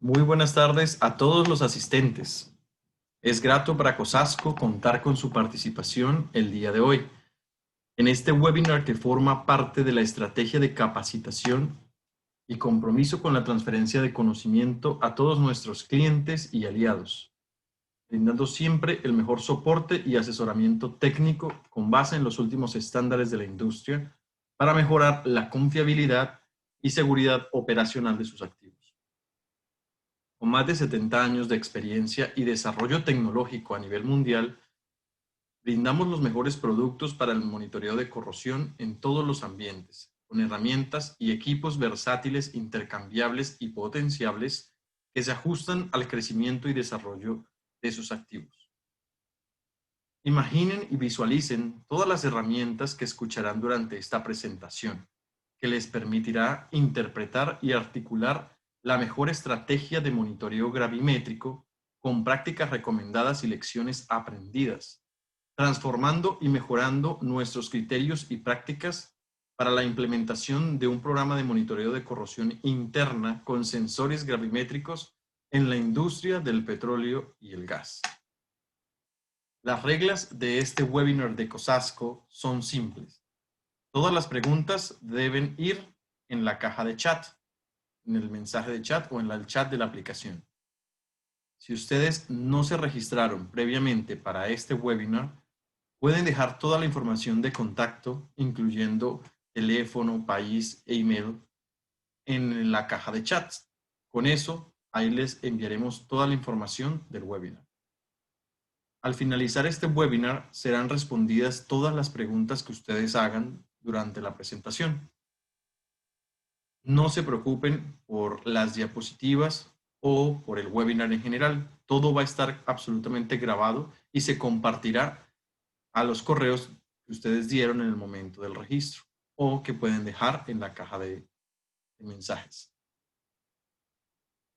Muy buenas tardes a todos los asistentes. Es grato para COSASCO contar con su participación el día de hoy en este webinar que forma parte de la estrategia de capacitación y compromiso con la transferencia de conocimiento a todos nuestros clientes y aliados, brindando siempre el mejor soporte y asesoramiento técnico con base en los últimos estándares de la industria para mejorar la confiabilidad y seguridad operacional de sus activos. Con más de 70 años de experiencia y desarrollo tecnológico a nivel mundial, brindamos los mejores productos para el monitoreo de corrosión en todos los ambientes, con herramientas y equipos versátiles, intercambiables y potenciables que se ajustan al crecimiento y desarrollo de sus activos. Imaginen y visualicen todas las herramientas que escucharán durante esta presentación, que les permitirá interpretar y articular la mejor estrategia de monitoreo gravimétrico con prácticas recomendadas y lecciones aprendidas, transformando y mejorando nuestros criterios y prácticas para la implementación de un programa de monitoreo de corrosión interna con sensores gravimétricos en la industria del petróleo y el gas. Las reglas de este webinar de COSASCO son simples. Todas las preguntas deben ir en la caja de chat, en el mensaje de chat o en el chat de la aplicación. Si ustedes no se registraron previamente para este webinar, pueden dejar toda la información de contacto, incluyendo teléfono, país e email, en la caja de chat. Con eso, ahí les enviaremos toda la información del webinar. Al finalizar este webinar, serán respondidas todas las preguntas que ustedes hagan durante la presentación. No se preocupen por las diapositivas o por el webinar en general. Todo va a estar absolutamente grabado y se compartirá a los correos que ustedes dieron en el momento del registro o que pueden dejar en la caja de mensajes.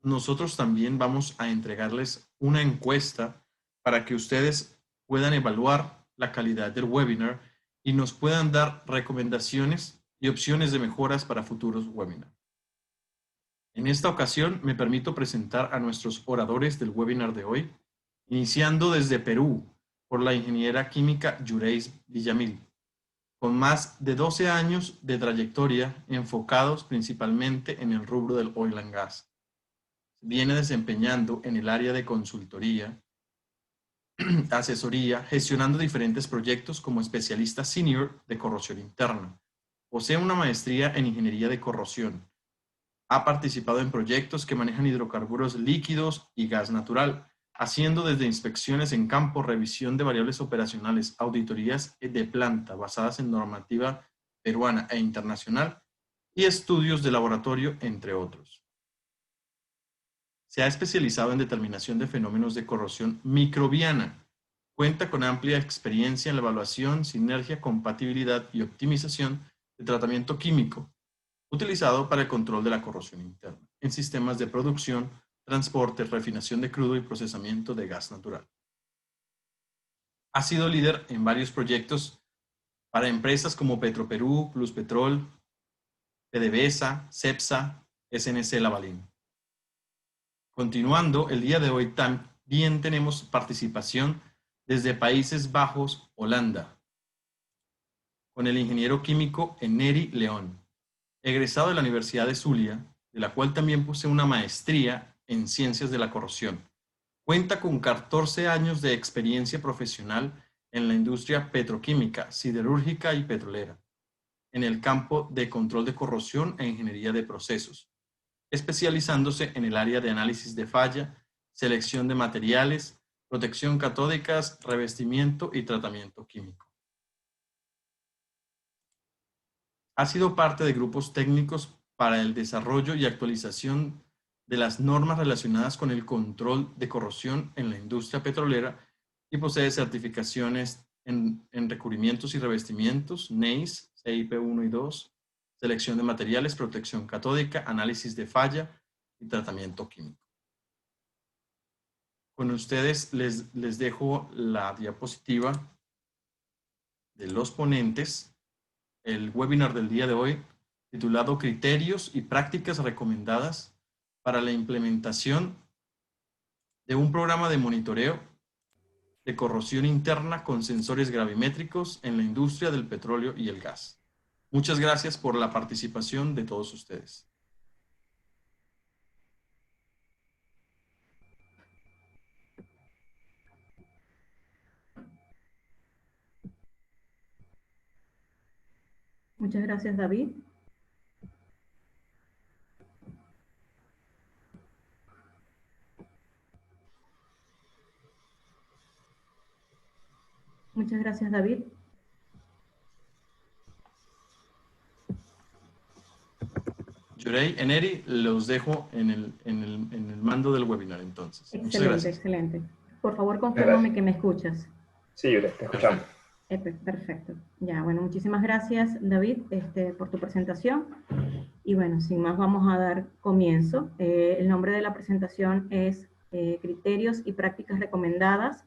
Nosotros también vamos a entregarles una encuesta para que ustedes puedan evaluar la calidad del webinar y nos puedan dar recomendaciones y opciones de mejoras para futuros webinars. En esta ocasión me permito presentar a nuestros oradores del webinar de hoy, iniciando desde Perú por la ingeniera química Yureis Villamil, con más de 12 años de trayectoria enfocados principalmente en el rubro del oil and gas. Viene desempeñando en el área de consultoría, asesoría, gestionando diferentes proyectos como especialista senior de corrosión interna. Posee una maestría en ingeniería de corrosión. Ha participado en proyectos que manejan hidrocarburos líquidos y gas natural, haciendo desde inspecciones en campo, revisión de variables operacionales, auditorías de planta basadas en normativa peruana e internacional y estudios de laboratorio, entre otros. Se ha especializado en determinación de fenómenos de corrosión microbiana. Cuenta con amplia experiencia en la evaluación, sinergia, compatibilidad y optimización de tratamiento químico, utilizado para el control de la corrosión interna, en sistemas de producción, transporte, refinación de crudo y procesamiento de gas natural. Ha sido líder en varios proyectos para empresas como Petroperú, Pluspetrol, PDVSA, CEPSA, SNC Lavalin. Continuando, el día de hoy también tenemos participación desde Países Bajos, Holanda, con el ingeniero químico Eneri León, egresado de la Universidad de Zulia, de la cual también posee una maestría en ciencias de la corrosión. Cuenta con 14 años de experiencia profesional en la industria petroquímica, siderúrgica y petrolera, en el campo de control de corrosión e ingeniería de procesos, especializándose en el área de análisis de falla, selección de materiales, protección catódicas, revestimiento y tratamiento químico. Ha sido parte de grupos técnicos para el desarrollo y actualización de las normas relacionadas con el control de corrosión en la industria petrolera y posee certificaciones en recubrimientos y revestimientos, NEIS, CIP 1 y 2, selección de materiales, protección catódica, análisis de falla y tratamiento químico. Con ustedes les dejo la diapositiva de los ponentes, el webinar del día de hoy, titulado Criterios y prácticas recomendadas para la implementación de un programa de monitoreo de corrosión interna con sensores gravimétricos en la industria del petróleo y el gas. Muchas gracias por la participación de todos ustedes. Muchas gracias, David. Muchas gracias, David. Yurey, Eneri, los dejo en el mando del webinar entonces. Excelente, Muchas gracias. excelente. Por favor, confírmame que me escuchas. Sí, Yurey, te escuchamos. Perfecto. Ya, bueno, muchísimas gracias, David, por tu presentación. Y bueno, sin más vamos a dar comienzo. El nombre de la presentación es Criterios y prácticas recomendadas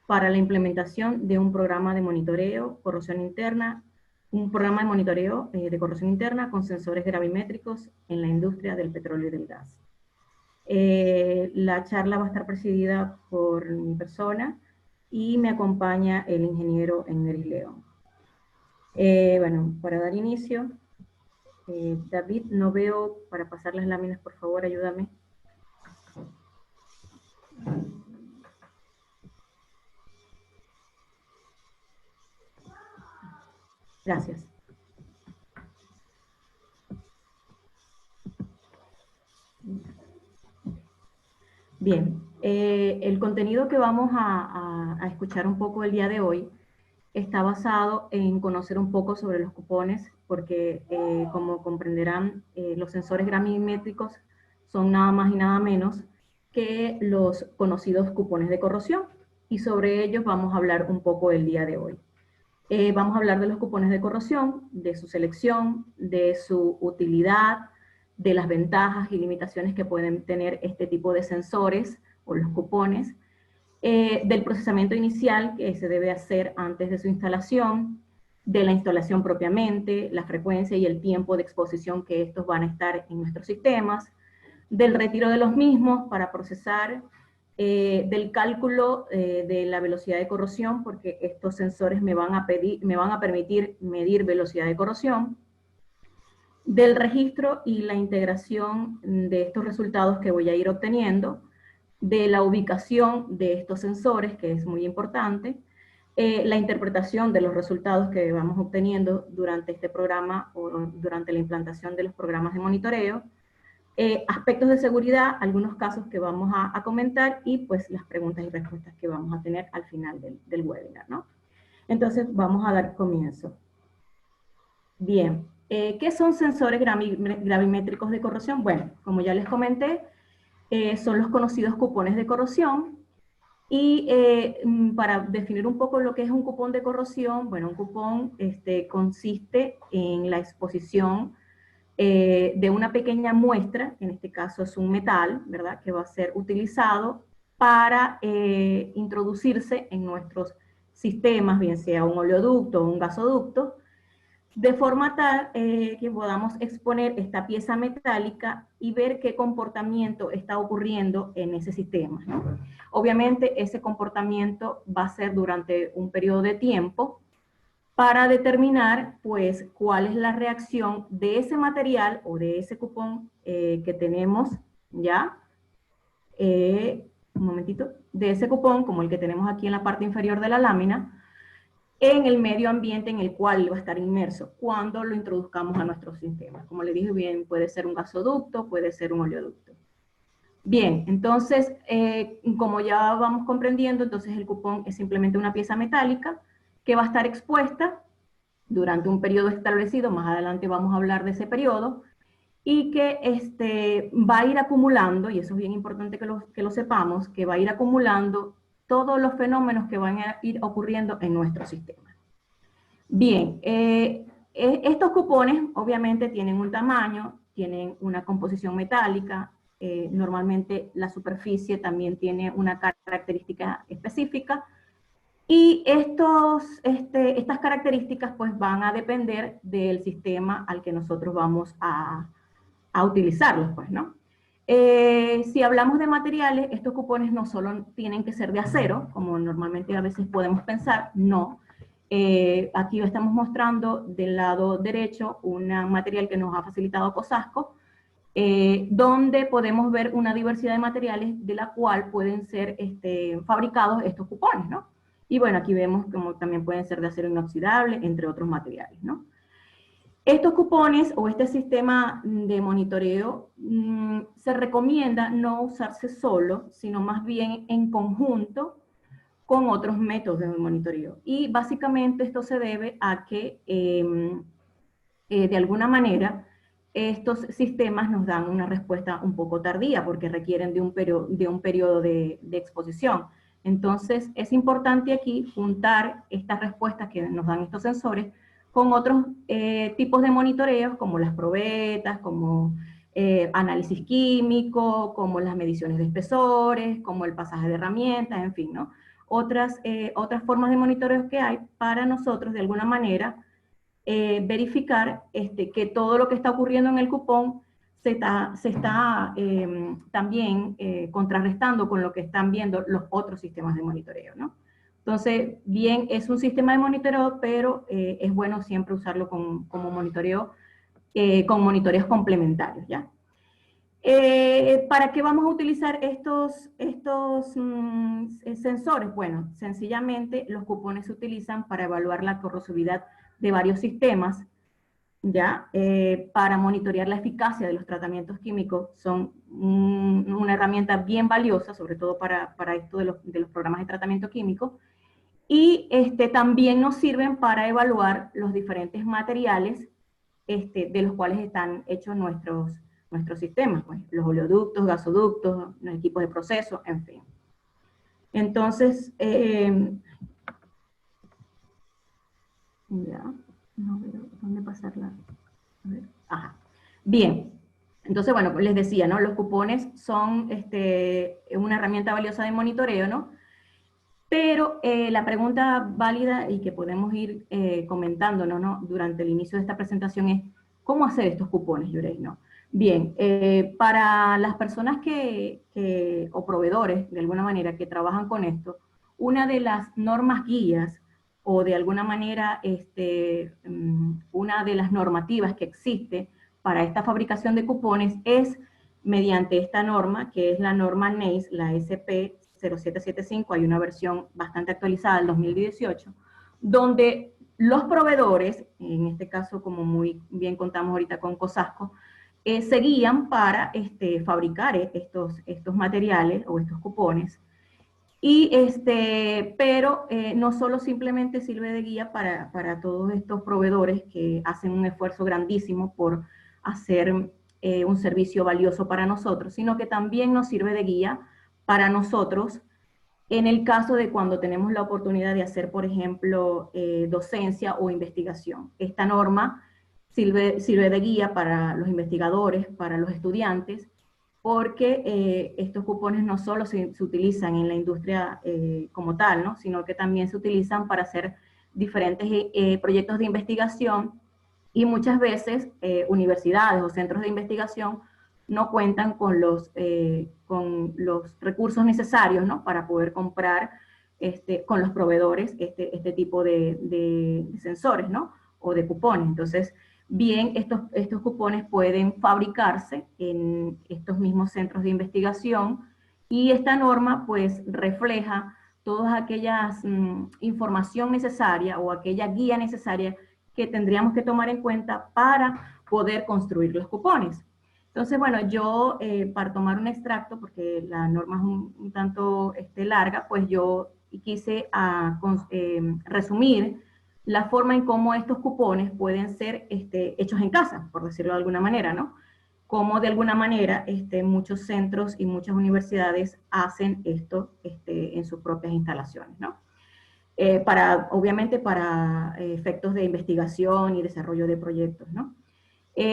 para la implementación de un programa de monitoreo, corrosión interna, un programa de monitoreo de corrosión interna con sensores gravimétricos en la industria del petróleo y del gas. La charla va a estar presidida por mi persona y me acompaña el ingeniero Eneri León. Bueno, para dar inicio, David, no veo, para pasar las láminas, por favor, ayúdame. Gracias. Bien, el contenido que vamos a escuchar un poco el día de hoy está basado en conocer un poco sobre los cupones, porque como comprenderán, los sensores gravimétricos son nada más y nada menos que los conocidos cupones de corrosión, y sobre ellos vamos a hablar un poco el día de hoy. Vamos a hablar de los cupones de corrosión, de su selección, de su utilidad, de las ventajas y limitaciones que pueden tener este tipo de sensores o los cupones, del procesamiento inicial que se debe hacer antes de su instalación, de la instalación propiamente, la frecuencia y el tiempo de exposición que estos van a estar en nuestros sistemas, del retiro de los mismos para procesar, del cálculo de la velocidad de corrosión, porque estos sensores me van a permitir medir velocidad de corrosión, del registro y la integración de estos resultados que voy a ir obteniendo, de la ubicación de estos sensores, que es muy importante, la interpretación de los resultados que vamos obteniendo durante este programa o durante la implantación de los programas de monitoreo, aspectos de seguridad, algunos casos que vamos a comentar y pues las preguntas y respuestas que vamos a tener al final del webinar, ¿no? Entonces vamos a dar comienzo. Bien, ¿qué son sensores gravimétricos de corrosión? Bueno, como ya les comenté, son los conocidos cupones de corrosión. Y para definir un poco lo que es un cupón de corrosión, bueno, un cupón consiste en la exposición de una pequeña muestra, en este caso es un metal, ¿verdad?, que va a ser utilizado para introducirse en nuestros sistemas, bien sea un oleoducto o un gasoducto, de forma tal que podamos exponer esta pieza metálica y ver qué comportamiento está ocurriendo en ese sistema, ¿no? Obviamente ese comportamiento va a ser durante un periodo de tiempo para determinar pues cuál es la reacción de ese material o de ese cupón que tenemos ya, un momentito, de ese cupón como el que tenemos aquí en la parte inferior de la lámina, en el medio ambiente en el cual va a estar inmerso cuando lo introduzcamos a nuestro sistema. Como le dije bien, puede ser un gasoducto, puede ser un oleoducto. Bien, entonces, como ya vamos comprendiendo, entonces el cupón es simplemente una pieza metálica que va a estar expuesta durante un periodo establecido, más adelante vamos a hablar de ese periodo, y que va a ir acumulando, y eso es bien importante que lo sepamos, que va a ir acumulando todos los fenómenos que van a ir ocurriendo en nuestro sistema. Bien, estos cupones obviamente tienen un tamaño, tienen una composición metálica, normalmente la superficie también tiene una característica específica, y estas características pues van a depender del sistema al que nosotros vamos a utilizarlos, pues, ¿no? Si hablamos de materiales, estos cupones no solo tienen que ser de acero, como normalmente a veces podemos pensar, no. Aquí estamos mostrando del lado derecho un material que nos ha facilitado COSASCO, donde podemos ver una diversidad de materiales de la cual pueden ser fabricados estos cupones, ¿no? Y bueno, aquí vemos como también pueden ser de acero inoxidable, entre otros materiales, ¿no? Estos cupones o este sistema de monitoreo se recomienda no usarse solo, sino más bien en conjunto con otros métodos de monitoreo. Y básicamente esto se debe a que de alguna manera estos sistemas nos dan una respuesta un poco tardía porque requieren de un periodo de exposición. Entonces es importante aquí juntar estas respuestas que nos dan estos sensores con otros tipos de monitoreos como las probetas, como análisis químico, como las mediciones de espesores, como el pasaje de herramientas, en fin, ¿no? Otras formas de monitoreo que hay para nosotros de alguna manera verificar que todo lo que está ocurriendo en el cupón se está también contrarrestando con lo que están viendo los otros sistemas de monitoreo, ¿no? Entonces, bien, es un sistema de monitoreo, pero es bueno siempre usarlo como monitoreo, con monitoreos complementarios, ¿ya? ¿Para qué vamos a utilizar estos sensores? Bueno, sencillamente los cupones se utilizan para evaluar la corrosividad de varios sistemas, ¿ya? Para monitorear la eficacia de los tratamientos químicos son una herramienta bien valiosa, sobre todo para esto de los programas de tratamiento químico, y también nos sirven para evaluar los diferentes materiales de los cuales están hechos nuestros sistemas, pues, los oleoductos, gasoductos, los equipos de proceso, en fin. Entonces, ya, no veo dónde pasarla. A ver, ajá. Bien, entonces, bueno, les decía, ¿no? Los cupones son una herramienta valiosa de monitoreo, ¿no? Pero la pregunta válida y que podemos ir comentándonos, ¿no? Durante el inicio de esta presentación es, ¿cómo hacer estos cupones, Yurey, no? Bien, para las personas o proveedores, de alguna manera, que trabajan con esto, una de las normas guías o de alguna manera una de las normativas que existe para esta fabricación de cupones es mediante esta norma, que es la norma NACE, la SP 0775, hay una versión bastante actualizada del 2018, donde los proveedores, en este caso como muy bien contamos ahorita con COSASCO, se guían para fabricar estos materiales o estos cupones. Pero no solo simplemente sirve de guía para todos estos proveedores que hacen un esfuerzo grandísimo por hacer un servicio valioso para nosotros, sino que también nos sirve de guía para nosotros en el caso de cuando tenemos la oportunidad de hacer, por ejemplo, docencia o investigación. Esta norma sirve de guía para los investigadores, para los estudiantes, porque estos cupones no solo se utilizan en la industria como tal, ¿no? Sino que también se utilizan para hacer diferentes proyectos de investigación y muchas veces universidades o centros de investigación no cuentan con los recursos necesarios, ¿no? Para poder comprar con los proveedores este tipo de sensores, ¿no? O de cupones. Entonces, bien, estos cupones pueden fabricarse en estos mismos centros de investigación y esta norma pues refleja todas aquellas información necesaria o aquella guía necesaria que tendríamos que tomar en cuenta para poder construir los cupones. Entonces, bueno, yo para tomar un extracto, porque la norma es un tanto larga, pues yo quise resumir la forma en cómo estos cupones pueden ser hechos en casa, por decirlo de alguna manera, ¿no? Cómo de alguna manera muchos centros y muchas universidades hacen esto en sus propias instalaciones, ¿no? Obviamente para efectos de investigación y desarrollo de proyectos, ¿no?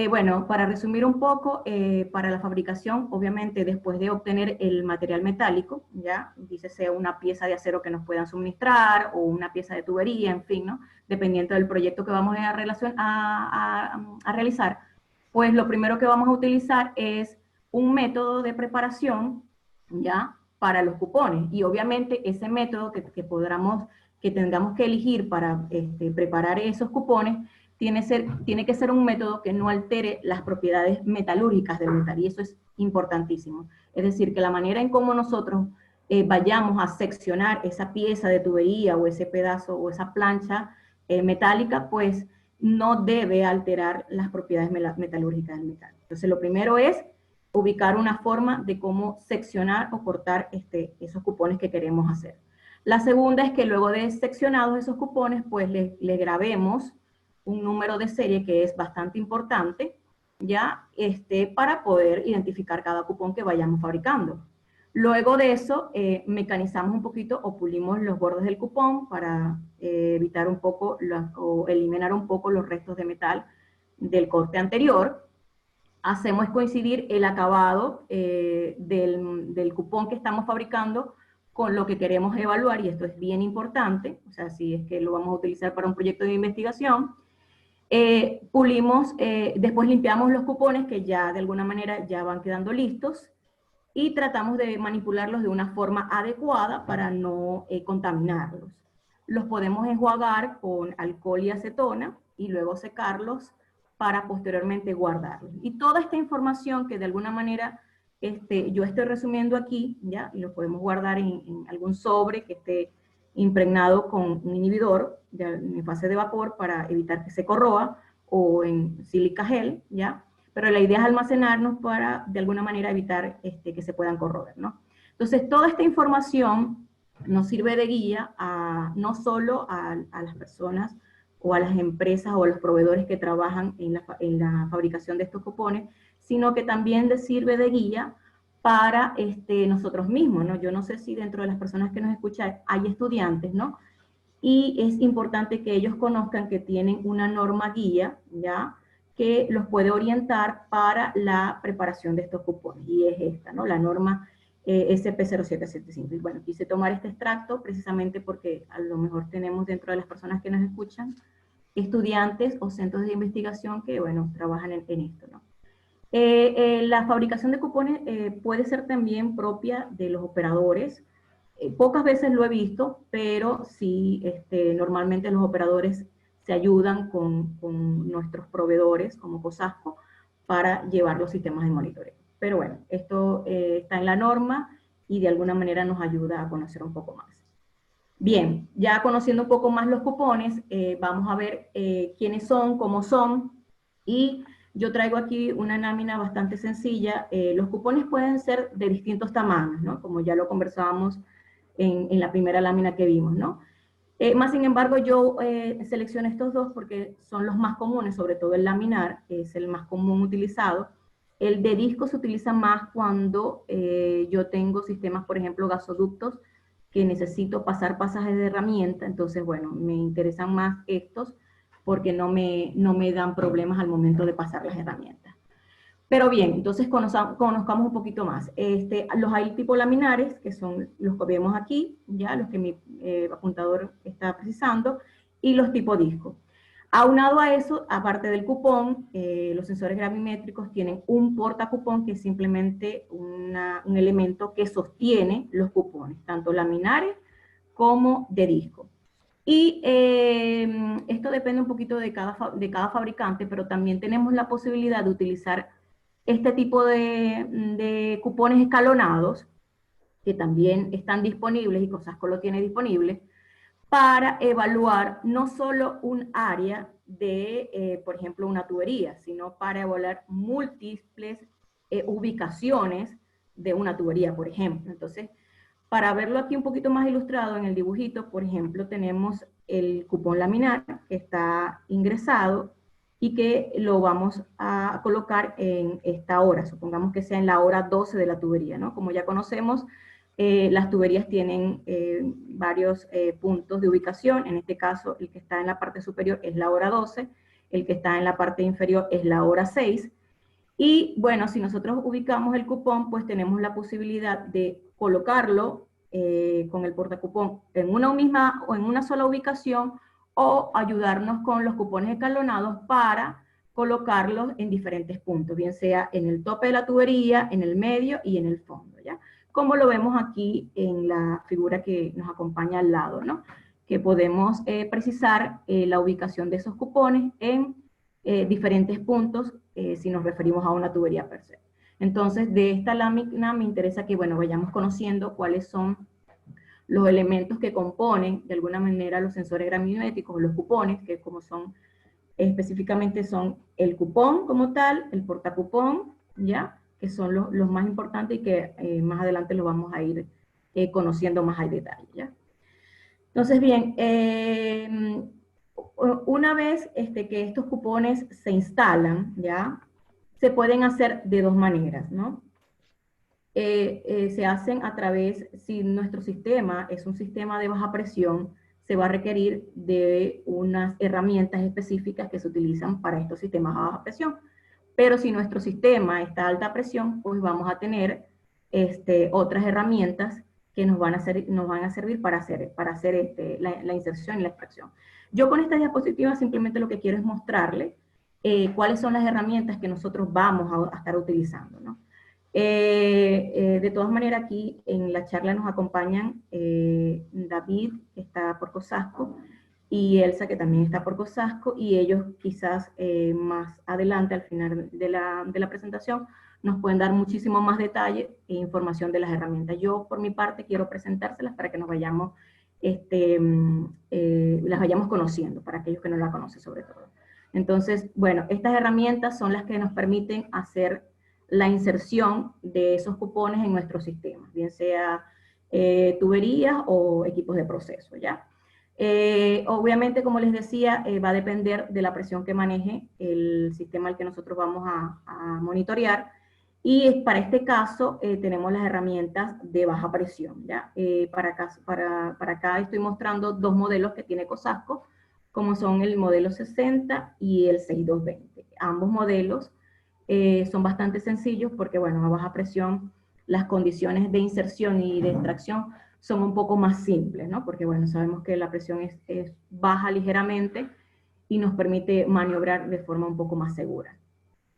Bueno, para resumir un poco, para la fabricación, obviamente después de obtener el material metálico, ya, dícese una pieza de acero que nos puedan suministrar o una pieza de tubería, en fin, ¿no? Dependiendo del proyecto que vamos a realizar, pues lo primero que vamos a utilizar es un método de preparación, ¿ya?, para los cupones. Y obviamente ese método que tengamos que elegir para preparar esos cupones tiene que ser un método que no altere las propiedades metalúrgicas del metal, y eso es importantísimo. Es decir, que la manera en cómo nosotros vayamos a seccionar esa pieza de tubería o ese pedazo o esa plancha metálica, pues no debe alterar las propiedades metalúrgicas del metal. Entonces, lo primero es ubicar una forma de cómo seccionar o cortar esos cupones que queremos hacer. La segunda es que luego de seccionados esos cupones, pues le grabemos un número de serie que es bastante importante, ya, para poder identificar cada cupón que vayamos fabricando. Luego de eso, mecanizamos un poquito o pulimos los bordes del cupón para evitar un poco o eliminar un poco los restos de metal del corte anterior. Hacemos coincidir el acabado del cupón que estamos fabricando con lo que queremos evaluar, y esto es bien importante, o sea, si es que lo vamos a utilizar para un proyecto de investigación. Pulimos, después limpiamos los cupones que ya de alguna manera ya van quedando listos, y tratamos de manipularlos de una forma adecuada para no contaminarlos. Los podemos enjuagar con alcohol y acetona y luego secarlos para posteriormente guardarlos. Y toda esta información que de alguna manera yo estoy resumiendo aquí, ¿ya? Y lo podemos guardar en algún sobre que esté impregnado con un inhibidor en fase de vapor para evitar que se corroa, o en sílica gel, ¿ya? Pero la idea es almacenarnos para, de alguna manera, evitar que se puedan corroer, ¿no? Entonces, toda esta información nos sirve de guía no solo a las personas o a las empresas o a los proveedores que trabajan en la fabricación de estos cupones, sino que también les sirve de guía para nosotros mismos, ¿no? Yo no sé si dentro de las personas que nos escuchan hay estudiantes, ¿no? Y es importante que ellos conozcan que tienen una norma guía, ¿ya?, que los puede orientar para la preparación de estos cupones, y es esta, ¿no?, la norma SP0775. Y bueno, quise tomar este extracto precisamente porque a lo mejor tenemos dentro de las personas que nos escuchan estudiantes o centros de investigación que, bueno, trabajan en esto, ¿no? La fabricación de cupones puede ser también propia de los operadores. Pocas veces lo he visto, pero sí, normalmente los operadores se ayudan con nuestros proveedores como COSASCO para llevar los sistemas de monitoreo. Pero bueno, esto está en la norma y de alguna manera nos ayuda a conocer un poco más. Bien, ya conociendo un poco más los cupones, vamos a ver quiénes son, cómo son, y yo traigo aquí una lámina bastante sencilla. Los cupones pueden ser de distintos tamaños, ¿no?, como ya lo conversábamos en la primera lámina que vimos, ¿no? Más sin embargo, yo seleccioné estos dos porque son los más comunes, sobre todo el laminar, que es el más común utilizado. El de disco se utiliza más cuando yo tengo sistemas, por ejemplo, gasoductos, que necesito pasar pasajes de herramienta. Entonces, bueno, me interesan más estos porque no me dan problemas al momento de pasar las herramientas. Pero bien, entonces conozcamos un poquito más. Los hay tipo laminares, que son los que vemos aquí, ya los que mi apuntador está precisando, y los tipo disco. Aunado a eso, aparte del cupón, los sensores gravimétricos tienen un portacupón, que es simplemente un elemento que sostiene los cupones, tanto laminares como de disco. Y esto depende un poquito de cada fabricante, pero también tenemos la posibilidad de utilizar este tipo de cupones escalonados, que también están disponibles, y COSASCO lo tiene disponible, para evaluar no solo un área de, por ejemplo, una tubería, sino para evaluar múltiples ubicaciones de una tubería, por ejemplo. Entonces, para verlo aquí un poquito más ilustrado en el dibujito, por ejemplo, tenemos el cupón laminar que está ingresado y que lo vamos a colocar en esta hora. Supongamos que sea en la hora 12 de la tubería, ¿no? Como ya conocemos, las tuberías tienen varios puntos de ubicación. En este caso, el que está en la parte superior es la hora 12, el que está en la parte inferior es la hora 6. Y bueno, si nosotros ubicamos el cupón, pues tenemos la posibilidad de colocarlo con el portacupón en una misma o en una sola ubicación, o ayudarnos con los cupones escalonados para colocarlos en diferentes puntos, bien sea en el tope de la tubería, en el medio y en el fondo, ¿ya? Como lo vemos aquí en la figura que nos acompaña al lado, ¿no? Que podemos precisar la ubicación de esos cupones en diferentes puntos si nos referimos a una tubería per se. Entonces, de esta lámina me interesa que, bueno, vayamos conociendo cuáles son los elementos que componen, de alguna manera, los sensores gravimétricos o los cupones, que como son, específicamente son el cupón como tal, el portacupón, ¿ya? Que son los más importantes y que más adelante los vamos a ir conociendo más al detalle, ¿ya? Entonces, bien, una vez que estos cupones se instalan, ¿ya? Se pueden hacer de dos maneras, ¿no? Se hacen a través, si nuestro sistema es un sistema de baja presión, se va a requerir de unas herramientas específicas que se utilizan para estos sistemas a baja presión. Pero si nuestro sistema está a alta presión, pues vamos a tener otras herramientas que nos van a servir para hacer la inserción y la extracción. Yo con esta diapositiva simplemente lo que quiero es mostrarle cuáles son las herramientas que nosotros vamos a estar utilizando, ¿no? De todas maneras, aquí en la charla nos acompañan David, que está por COSASCO, y Elsa, que también está por COSASCO, y ellos quizás más adelante, al final de la presentación, nos pueden dar muchísimo más detalle e información de las herramientas. Yo, por mi parte, quiero presentárselas para que nos vayamos, las vayamos conociendo, para aquellos que no la conocen sobre todo. Entonces, bueno, estas herramientas son las que nos permiten hacer la inserción de esos cupones en nuestro sistema, bien sea tuberías o equipos de proceso, ¿ya? Obviamente, como les decía, va a depender de la presión que maneje el sistema al que nosotros vamos a monitorear, y para este caso tenemos las herramientas de baja presión, ¿ya? Para acá estoy mostrando dos modelos que tiene COSASCO, como son el modelo 60 y el 6220. Ambos modelos son bastante sencillos porque, bueno, a baja presión las condiciones de inserción y de extracción son un poco más simples, ¿no? Porque, bueno, sabemos que la presión es baja ligeramente y nos permite maniobrar de forma un poco más segura.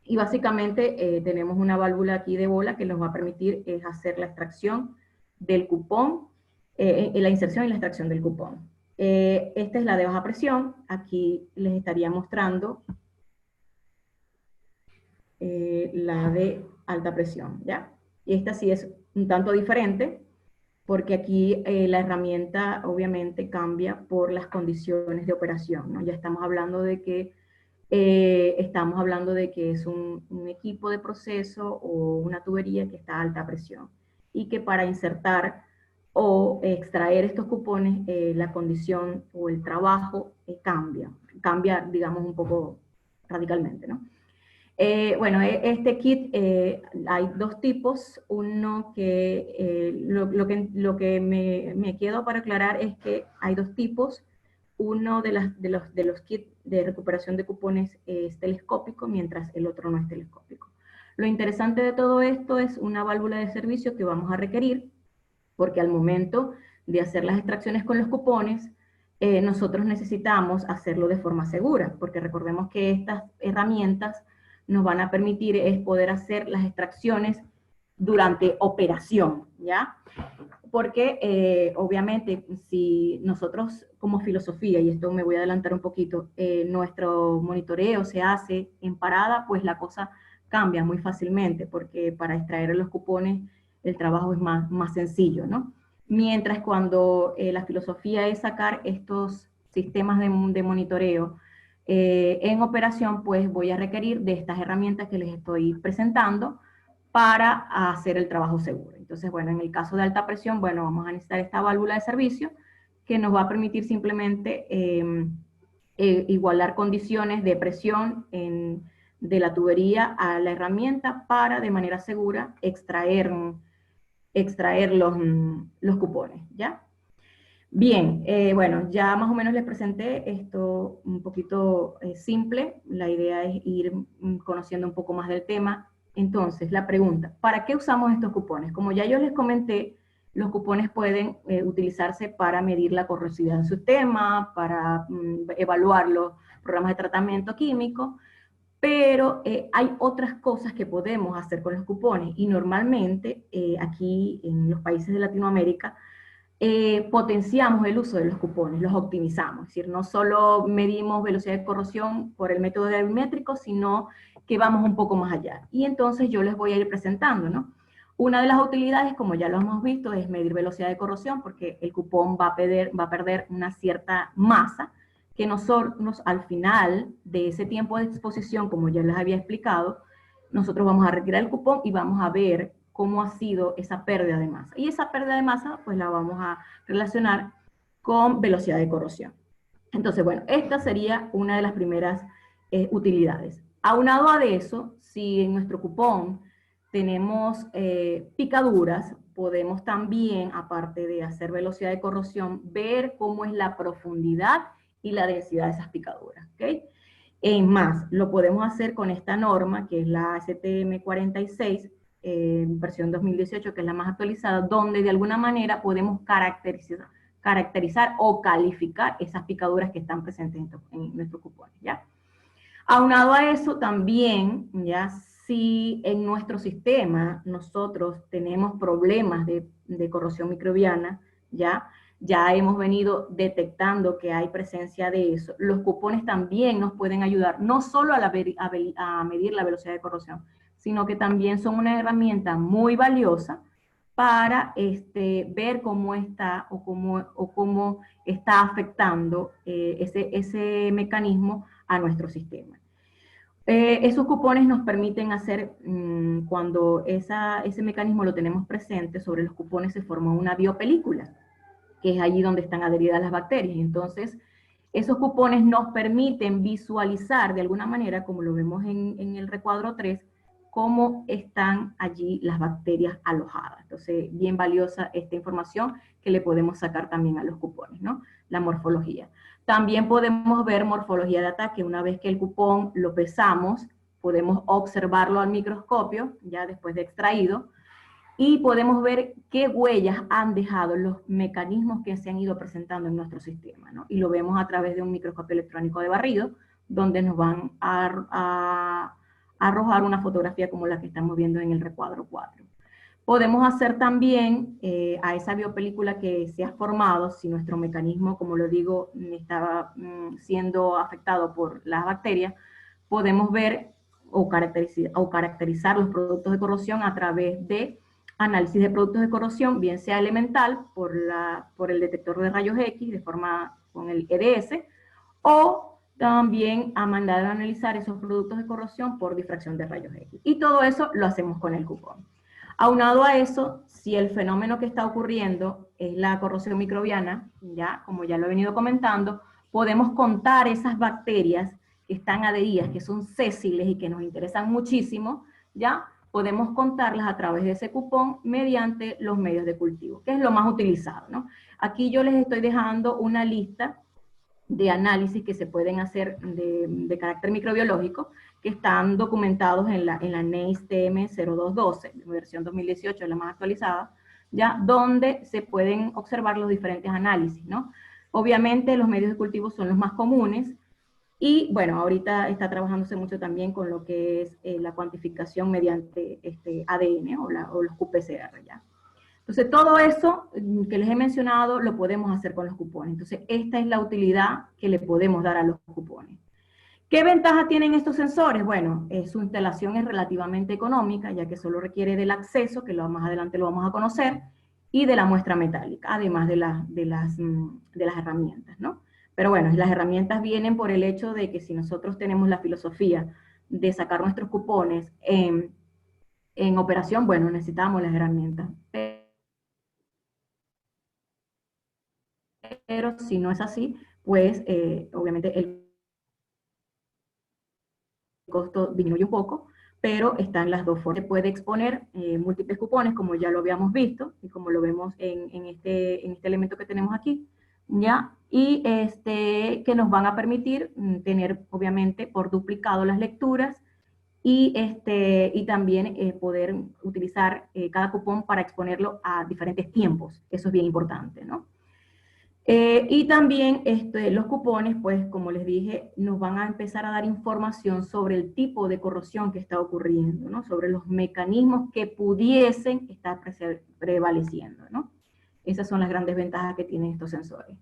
Y básicamente tenemos una válvula aquí de bola que nos va a permitir hacer la extracción del cupón, la inserción y la extracción del cupón. Esta es la de baja presión. Aquí les estaría mostrando la de alta presión, ¿ya? Y esta sí es un tanto diferente, porque aquí la herramienta obviamente cambia por las condiciones de operación, ¿no? Ya estamos hablando de que es un equipo de proceso o una tubería que está a alta presión, y que para insertar o extraer estos cupones, la condición o el trabajo cambia, digamos, un poco radicalmente, ¿no? Bueno, este kit hay dos tipos. Uno que, lo que me quedo para aclarar es que hay dos tipos. Uno de los kits de recuperación de cupones es telescópico, mientras el otro no es telescópico. Lo interesante de todo esto es una válvula de servicio que vamos a requerir, porque al momento de hacer las extracciones con los cupones, nosotros necesitamos hacerlo de forma segura, porque recordemos que estas herramientas nos van a permitir es poder hacer las extracciones durante operación, ¿ya? Porque obviamente si nosotros como filosofía, y esto me voy a adelantar un poquito, nuestro monitoreo se hace en parada, pues la cosa cambia muy fácilmente, porque para extraer los cupones el trabajo es más sencillo, ¿no? Mientras cuando la filosofía es sacar estos sistemas de monitoreo en operación, pues voy a requerir de estas herramientas que les estoy presentando para hacer el trabajo seguro. Entonces, bueno, en el caso de alta presión, bueno, vamos a necesitar esta válvula de servicio que nos va a permitir simplemente igualar condiciones de presión de la tubería a la herramienta para, de manera segura, extraer los cupones, ¿ya? Bien, bueno, ya más o menos les presenté esto un poquito simple. La idea es ir conociendo un poco más del tema. Entonces, la pregunta, ¿para qué usamos estos cupones? Como ya yo les comenté, los cupones pueden utilizarse para medir la corrosividad del sistema, para evaluar los programas de tratamiento químico, Pero hay otras cosas que podemos hacer con los cupones y normalmente aquí en los países de Latinoamérica potenciamos el uso de los cupones, los optimizamos. Es decir, no solo medimos velocidad de corrosión por el método gravimétrico, sino que vamos un poco más allá. Y entonces yo les voy a ir presentando, ¿no? Una de las utilidades, como ya lo hemos visto, es medir velocidad de corrosión, porque el cupón va a perder una cierta masa, que nosotros al final de ese tiempo de exposición, como ya les había explicado, nosotros vamos a retirar el cupón y vamos a ver cómo ha sido esa pérdida de masa. Y esa pérdida de masa, pues la vamos a relacionar con velocidad de corrosión. Entonces, bueno, esta sería una de las primeras utilidades. Aunado a eso, si en nuestro cupón tenemos picaduras, podemos también, aparte de hacer velocidad de corrosión, ver cómo es la profundidad y la densidad de esas picaduras, ¿ok? En más, lo podemos hacer con esta norma, que es la STM 46, versión 2018, que es la más actualizada, donde de alguna manera podemos caracterizar o calificar esas picaduras que están presentes en nuestros cupones, ¿ya? Aunado a eso también, ya, si en nuestro sistema nosotros tenemos problemas de corrosión microbiana, ya hemos venido detectando que hay presencia de eso. Los cupones también nos pueden ayudar, no solo a medir la velocidad de corrosión, sino que también son una herramienta muy valiosa para ver cómo está o cómo está afectando ese mecanismo a nuestro sistema. Esos cupones nos permiten hacer, cuando ese mecanismo lo tenemos presente, sobre los cupones se forma una biopelícula, que es allí donde están adheridas las bacterias. Entonces, esos cupones nos permiten visualizar de alguna manera, como lo vemos en el recuadro 3, cómo están allí las bacterias alojadas. Entonces, bien valiosa esta información que le podemos sacar también a los cupones, ¿no? La morfología. También podemos ver morfología de ataque. Una vez que el cupón lo pesamos, podemos observarlo al microscopio, ya después de extraído, y podemos ver qué huellas han dejado los mecanismos que se han ido presentando en nuestro sistema, ¿no? Y lo vemos a través de un microscopio electrónico de barrido, donde nos van a arrojar una fotografía como la que estamos viendo en el recuadro 4. Podemos hacer también a esa biopelícula que se ha formado, si nuestro mecanismo, como lo digo, estaba siendo afectado por las bacterias, podemos ver o caracterizar los productos de corrosión a través de análisis de productos de corrosión, bien sea elemental por el detector de rayos X, de forma con el EDS, o también a mandar a analizar esos productos de corrosión por difracción de rayos X. Y todo eso lo hacemos con el cupón. Aunado a eso, si el fenómeno que está ocurriendo es la corrosión microbiana, ya, como ya lo he venido comentando, podemos contar esas bacterias que están adheridas, que son sésiles y que nos interesan muchísimo, ya, podemos contarlas a través de ese cupón mediante los medios de cultivo, que es lo más utilizado, ¿no? Aquí yo les estoy dejando una lista de análisis que se pueden hacer de carácter microbiológico, que están documentados en la NACE TM 0212, versión 2018, la más actualizada, ya, donde se pueden observar los diferentes análisis, ¿no? Obviamente los medios de cultivo son los más comunes, y bueno, ahorita está trabajándose mucho también con lo que es la cuantificación mediante ADN o los qPCR, ¿ya? Entonces, todo eso que les he mencionado lo podemos hacer con los cupones. Entonces, esta es la utilidad que le podemos dar a los cupones. ¿Qué ventaja tienen estos sensores? Bueno, su instalación es relativamente económica, ya que solo requiere del acceso, que más adelante lo vamos a conocer, y de la muestra metálica, además de las herramientas, ¿no? Pero bueno, las herramientas vienen por el hecho de que si nosotros tenemos la filosofía de sacar nuestros cupones en operación, bueno, necesitamos las herramientas. Pero si no es así, pues obviamente el costo disminuye un poco, pero están las dos formas. Se puede exponer múltiples cupones, como ya lo habíamos visto, y como lo vemos en este elemento que tenemos aquí, ¿ya? Y que nos van a permitir tener, obviamente, por duplicado las lecturas, y también poder utilizar cada cupón para exponerlo a diferentes tiempos. Eso es bien importante, ¿no? Y también los cupones, pues como les dije, nos van a empezar a dar información sobre el tipo de corrosión que está ocurriendo, ¿no? Sobre los mecanismos que pudiesen estar prevaleciendo, ¿no? Esas son las grandes ventajas que tienen estos sensores.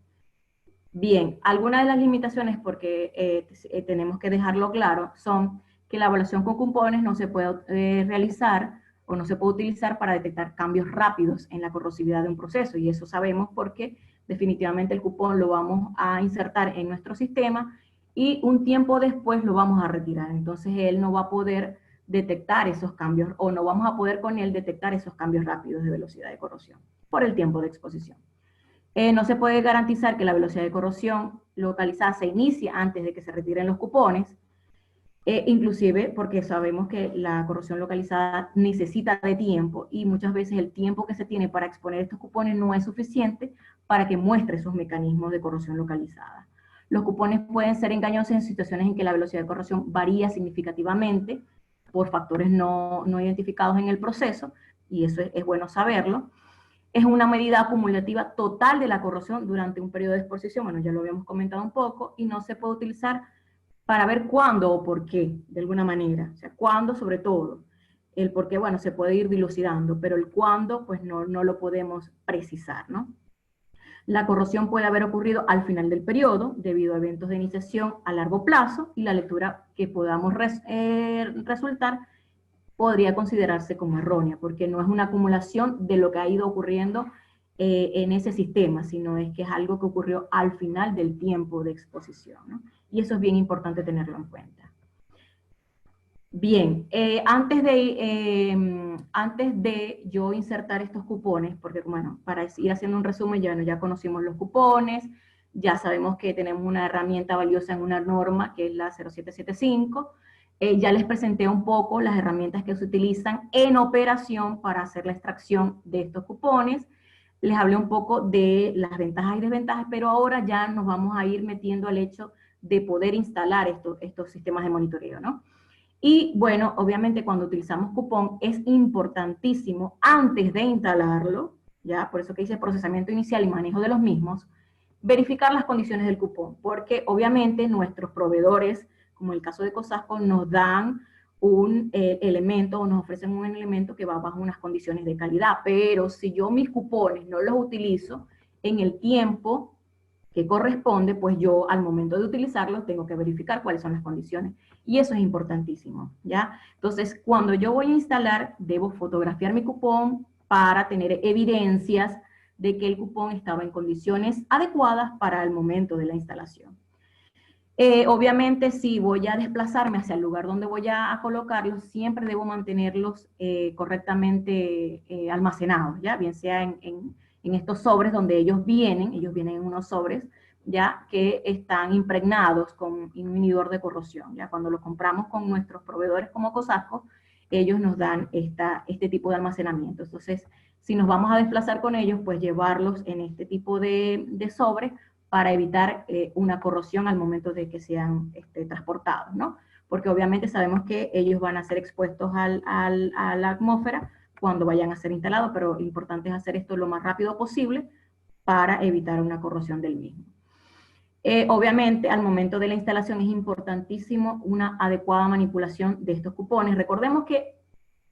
Bien, algunas de las limitaciones, porque tenemos que dejarlo claro, son que la evaluación con cupones no se puede realizar o no se puede utilizar para detectar cambios rápidos en la corrosividad de un proceso, y eso sabemos porque definitivamente el cupón lo vamos a insertar en nuestro sistema y un tiempo después lo vamos a retirar. Entonces él no va a poder detectar esos cambios, o no vamos a poder con él detectar esos cambios rápidos de velocidad de corrosión por el tiempo de exposición. No se puede garantizar que la velocidad de corrosión localizada se inicie antes de que se retiren los cupones, inclusive porque sabemos que la corrosión localizada necesita de tiempo, y muchas veces el tiempo que se tiene para exponer estos cupones no es suficiente para que muestre esos mecanismos de corrosión localizada. Los cupones pueden ser engañosos en situaciones en que la velocidad de corrosión varía significativamente por factores no identificados en el proceso, y eso es bueno saberlo. Es una medida acumulativa total de la corrosión durante un periodo de exposición, bueno, ya lo habíamos comentado un poco, y no se puede utilizar para ver cuándo o por qué, de alguna manera. O sea, cuándo sobre todo. El por qué, bueno, se puede ir dilucidando, pero el cuándo, pues no lo podemos precisar, ¿no? La corrosión puede haber ocurrido al final del periodo debido a eventos de iniciación a largo plazo, y la lectura que podamos resultar podría considerarse como errónea, porque no es una acumulación de lo que ha ido ocurriendo en ese sistema, sino es que es algo que ocurrió al final del tiempo de exposición, ¿no? Y eso es bien importante tenerlo en cuenta. Bien, antes de yo insertar estos cupones, porque bueno, para ir haciendo un resumen, ya conocimos los cupones, ya sabemos que tenemos una herramienta valiosa en una norma que es la 0775, ya les presenté un poco las herramientas que se utilizan en operación para hacer la extracción de estos cupones, les hablé un poco de las ventajas y desventajas, pero ahora ya nos vamos a ir metiendo al hecho de poder instalar estos sistemas de monitoreo, ¿no? Y bueno, obviamente cuando utilizamos cupón es importantísimo antes de instalarlo, ya, por eso que dice procesamiento inicial y manejo de los mismos, verificar las condiciones del cupón, porque obviamente nuestros proveedores, como el caso de COSASCO, nos dan un elemento o nos ofrecen un elemento que va bajo unas condiciones de calidad, pero si yo mis cupones no los utilizo en el tiempo que corresponde, pues yo al momento de utilizarlos tengo que verificar cuáles son las condiciones. Y eso es importantísimo, ¿ya? Entonces, cuando yo voy a instalar, debo fotografiar mi cupón para tener evidencias de que el cupón estaba en condiciones adecuadas para el momento de la instalación. Obviamente, si voy a desplazarme hacia el lugar donde voy a colocarlos, siempre debo mantenerlos correctamente almacenados, ¿ya? Bien sea en estos sobres donde ellos vienen en unos sobres, ya que están impregnados con inhibidor de corrosión, ya cuando los compramos con nuestros proveedores como COSASCO, ellos nos dan este tipo de almacenamiento. Entonces, si nos vamos a desplazar con ellos, pues llevarlos en este tipo de sobre para evitar una corrosión al momento de que sean transportados, ¿no? Porque obviamente sabemos que ellos van a ser expuestos a la atmósfera cuando vayan a ser instalados, pero lo importante es hacer esto lo más rápido posible para evitar una corrosión del mismo. Obviamente, al momento de la instalación es importantísimo una adecuada manipulación de estos cupones. Recordemos que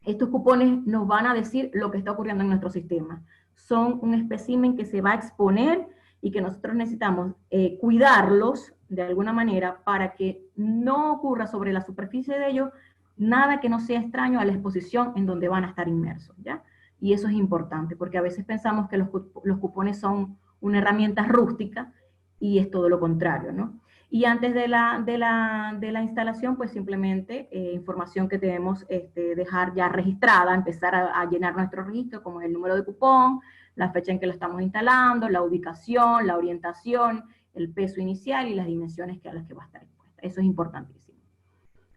estos cupones nos van a decir lo que está ocurriendo en nuestro sistema. Son un espécimen que se va a exponer y que nosotros necesitamos cuidarlos de alguna manera para que no ocurra sobre la superficie de ellos nada que no sea extraño a la exposición en donde van a estar inmersos, ¿ya? Y eso es importante, porque a veces pensamos que los cupones son una herramienta rústica y es todo lo contrario, ¿no? Y antes de la instalación, pues simplemente información que debemos dejar ya registrada, empezar a llenar nuestro registro, como es el número de cupón, la fecha en que lo estamos instalando, la ubicación, la orientación, el peso inicial y las dimensiones a las que va a estar expuesta. Eso es importantísimo.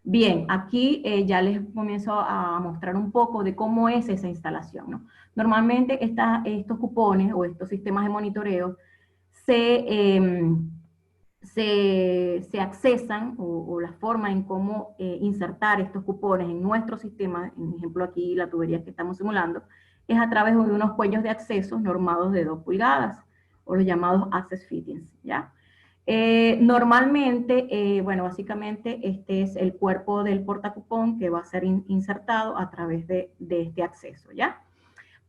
Bien, aquí ya les comienzo a mostrar un poco de cómo es esa instalación, ¿no? Normalmente estos cupones o estos sistemas de monitoreo se accesan, o la forma en cómo insertar estos cupones en nuestro sistema, en ejemplo aquí la tubería que estamos simulando, es a través de unos cuellos de acceso normados de 2 pulgadas. o los llamados access fittings, ¿ya? Normalmente, bueno, básicamente este es el cuerpo del portacupón que va a ser insertado a través de este acceso, ¿ya?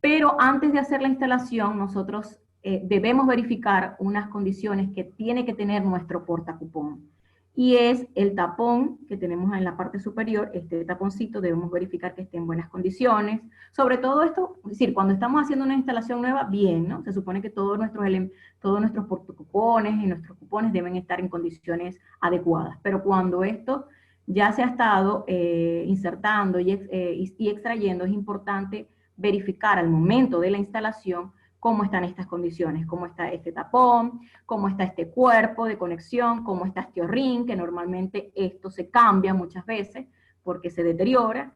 Pero antes de hacer la instalación, nosotros debemos verificar unas condiciones que tiene que tener nuestro portacupón. Y es el tapón que tenemos en la parte superior, este taponcito, debemos verificar que esté en buenas condiciones. Sobre todo esto, es decir, cuando estamos haciendo una instalación nueva, bien, ¿no? Se supone que todos nuestros portacupones y nuestros cupones deben estar en condiciones adecuadas. Pero cuando esto ya se ha estado insertando y extrayendo, es importante verificar al momento de la instalación cómo están estas condiciones, cómo está este tapón, cómo está este cuerpo de conexión, cómo está este O-ring, que normalmente esto se cambia muchas veces porque se deteriora.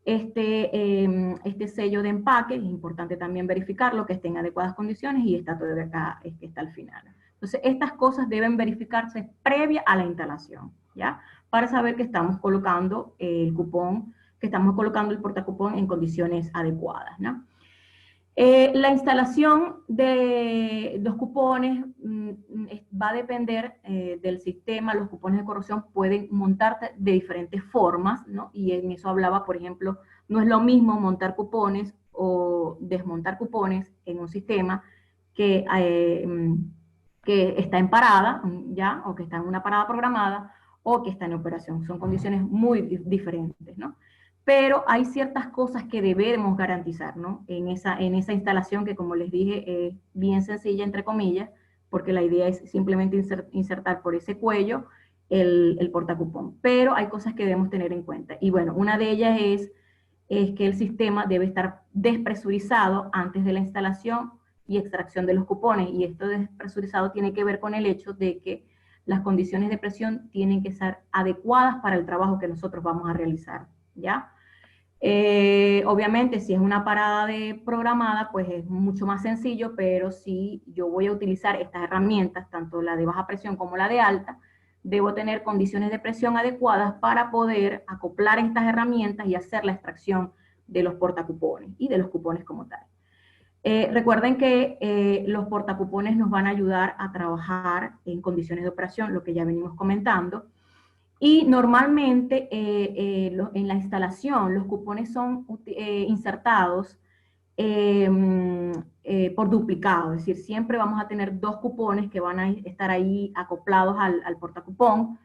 Este sello de empaque, es importante también verificarlo, que esté en adecuadas condiciones, y está todavía acá, está al final. Entonces, estas cosas deben verificarse previa a la instalación, ¿ya? Para saber que estamos colocando el cupón, que estamos colocando el portacupón en condiciones adecuadas, ¿no? La instalación de los cupones va a depender del sistema. Los cupones de corrosión pueden montarse de diferentes formas, ¿no? Y en eso hablaba, por ejemplo, no es lo mismo montar cupones o desmontar cupones en un sistema que está en parada, ¿ya? O que está en una parada programada, o que está en operación. Son condiciones muy diferentes, ¿no? Pero hay ciertas cosas que debemos garantizar, ¿no? En esa instalación que, como les dije, es bien sencilla, entre comillas, porque la idea es simplemente insertar por ese cuello el portacupón. Pero hay cosas que debemos tener en cuenta. Y bueno, una de ellas es que el sistema debe estar despresurizado antes de la instalación y extracción de los cupones. Y esto despresurizado tiene que ver con el hecho de que las condiciones de presión tienen que ser adecuadas para el trabajo que nosotros vamos a realizar, ¿ya? Obviamente, si es una parada programada, pues es mucho más sencillo, pero si yo voy a utilizar estas herramientas, tanto la de baja presión como la de alta, debo tener condiciones de presión adecuadas para poder acoplar estas herramientas y hacer la extracción de los portacupones y de los cupones como tal. Recuerden que los portacupones nos van a ayudar a trabajar en condiciones de operación, lo que ya venimos comentando. Y normalmente en la instalación los cupones son insertados por duplicado, es decir, siempre vamos a tener dos cupones que van a estar ahí acoplados al portacupón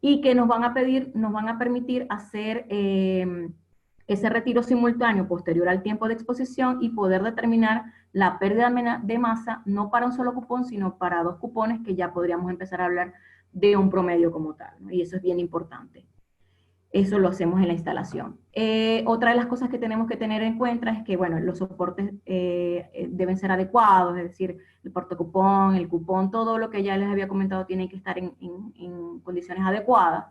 y que nos van a permitir hacer ese retiro simultáneo posterior al tiempo de exposición y poder determinar la pérdida de masa, no para un solo cupón, sino para dos cupones, que ya podríamos empezar a hablar de un promedio como tal, ¿no? Y eso es bien importante. Eso lo hacemos en la instalación. Otra de las cosas que tenemos que tener en cuenta es que, bueno, los soportes deben ser adecuados, es decir, el portacupón, el cupón, todo lo que ya les había comentado tiene que estar en condiciones adecuadas.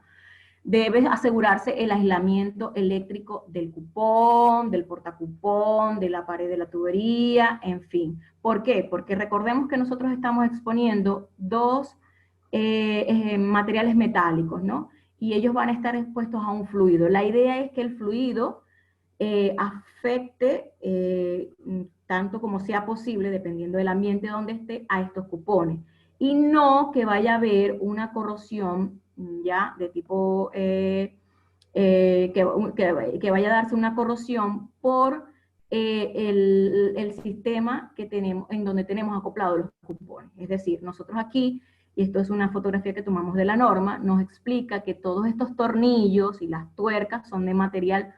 Debe asegurarse el aislamiento eléctrico del cupón, del portacupón, de la pared de la tubería, en fin. ¿Por qué? Porque recordemos que nosotros estamos exponiendo dos materiales metálicos, ¿no? Y ellos van a estar expuestos a un fluido. La idea es que el fluido afecte tanto como sea posible, dependiendo del ambiente donde esté, a estos cupones. Y no que vaya a haber una corrosión ya de tipo, que vaya a darse una corrosión por el sistema que tenemos, en donde tenemos acoplados los cupones. Es decir, nosotros aquí, y esto es una fotografía que tomamos de la norma, nos explica que todos estos tornillos y las tuercas son de material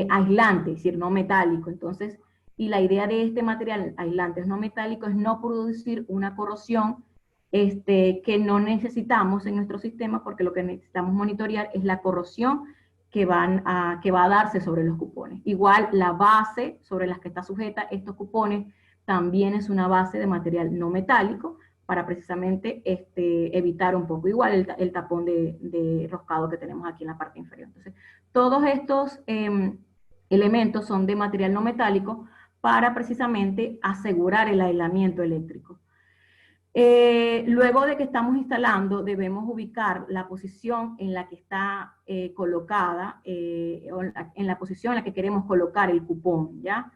aislante, es decir, no metálico. Entonces, y la idea de este material aislante no metálico es no producir una corrosión que no necesitamos en nuestro sistema, porque lo que necesitamos monitorear es la corrosión que va a darse sobre los cupones. Igual la base sobre la que está sujeta estos cupones también es una base de material no metálico, para precisamente evitar un poco igual el tapón de roscado que tenemos aquí en la parte inferior. Entonces, todos estos elementos son de material no metálico para precisamente asegurar el aislamiento eléctrico. Luego de que estamos instalando, debemos ubicar la posición en la que está colocada, en la posición en la que queremos colocar el cupón, ¿ya?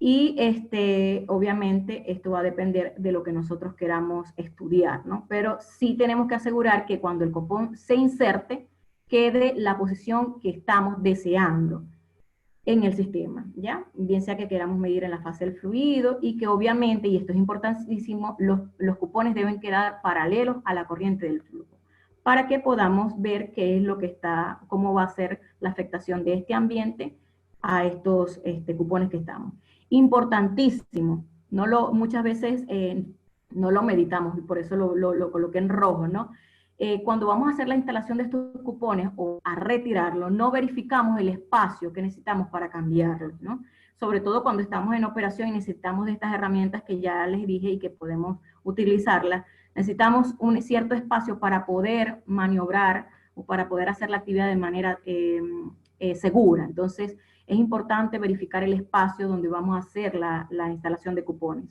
Y obviamente esto va a depender de lo que nosotros queramos estudiar, ¿no? Pero sí tenemos que asegurar que cuando el cupón se inserte, quede la posición que estamos deseando en el sistema, ¿ya? Bien sea que queramos medir en la fase del fluido y que obviamente, y esto es importantísimo, los cupones deben quedar paralelos a la corriente del flujo para que podamos ver qué es lo que está, cómo va a ser la afectación de este ambiente a estos cupones que estamos. Importantísimo, muchas veces no lo meditamos y por eso lo coloqué en rojo, ¿no? Cuando vamos a hacer la instalación de estos cupones o a retirarlo, no verificamos el espacio que necesitamos para cambiarlo, ¿no? Sobre todo cuando estamos en operación y necesitamos de estas herramientas que ya les dije y que podemos utilizarlas. Necesitamos un cierto espacio para poder maniobrar o para poder hacer la actividad de manera segura. Entonces, es importante verificar el espacio donde vamos a hacer la instalación de cupones.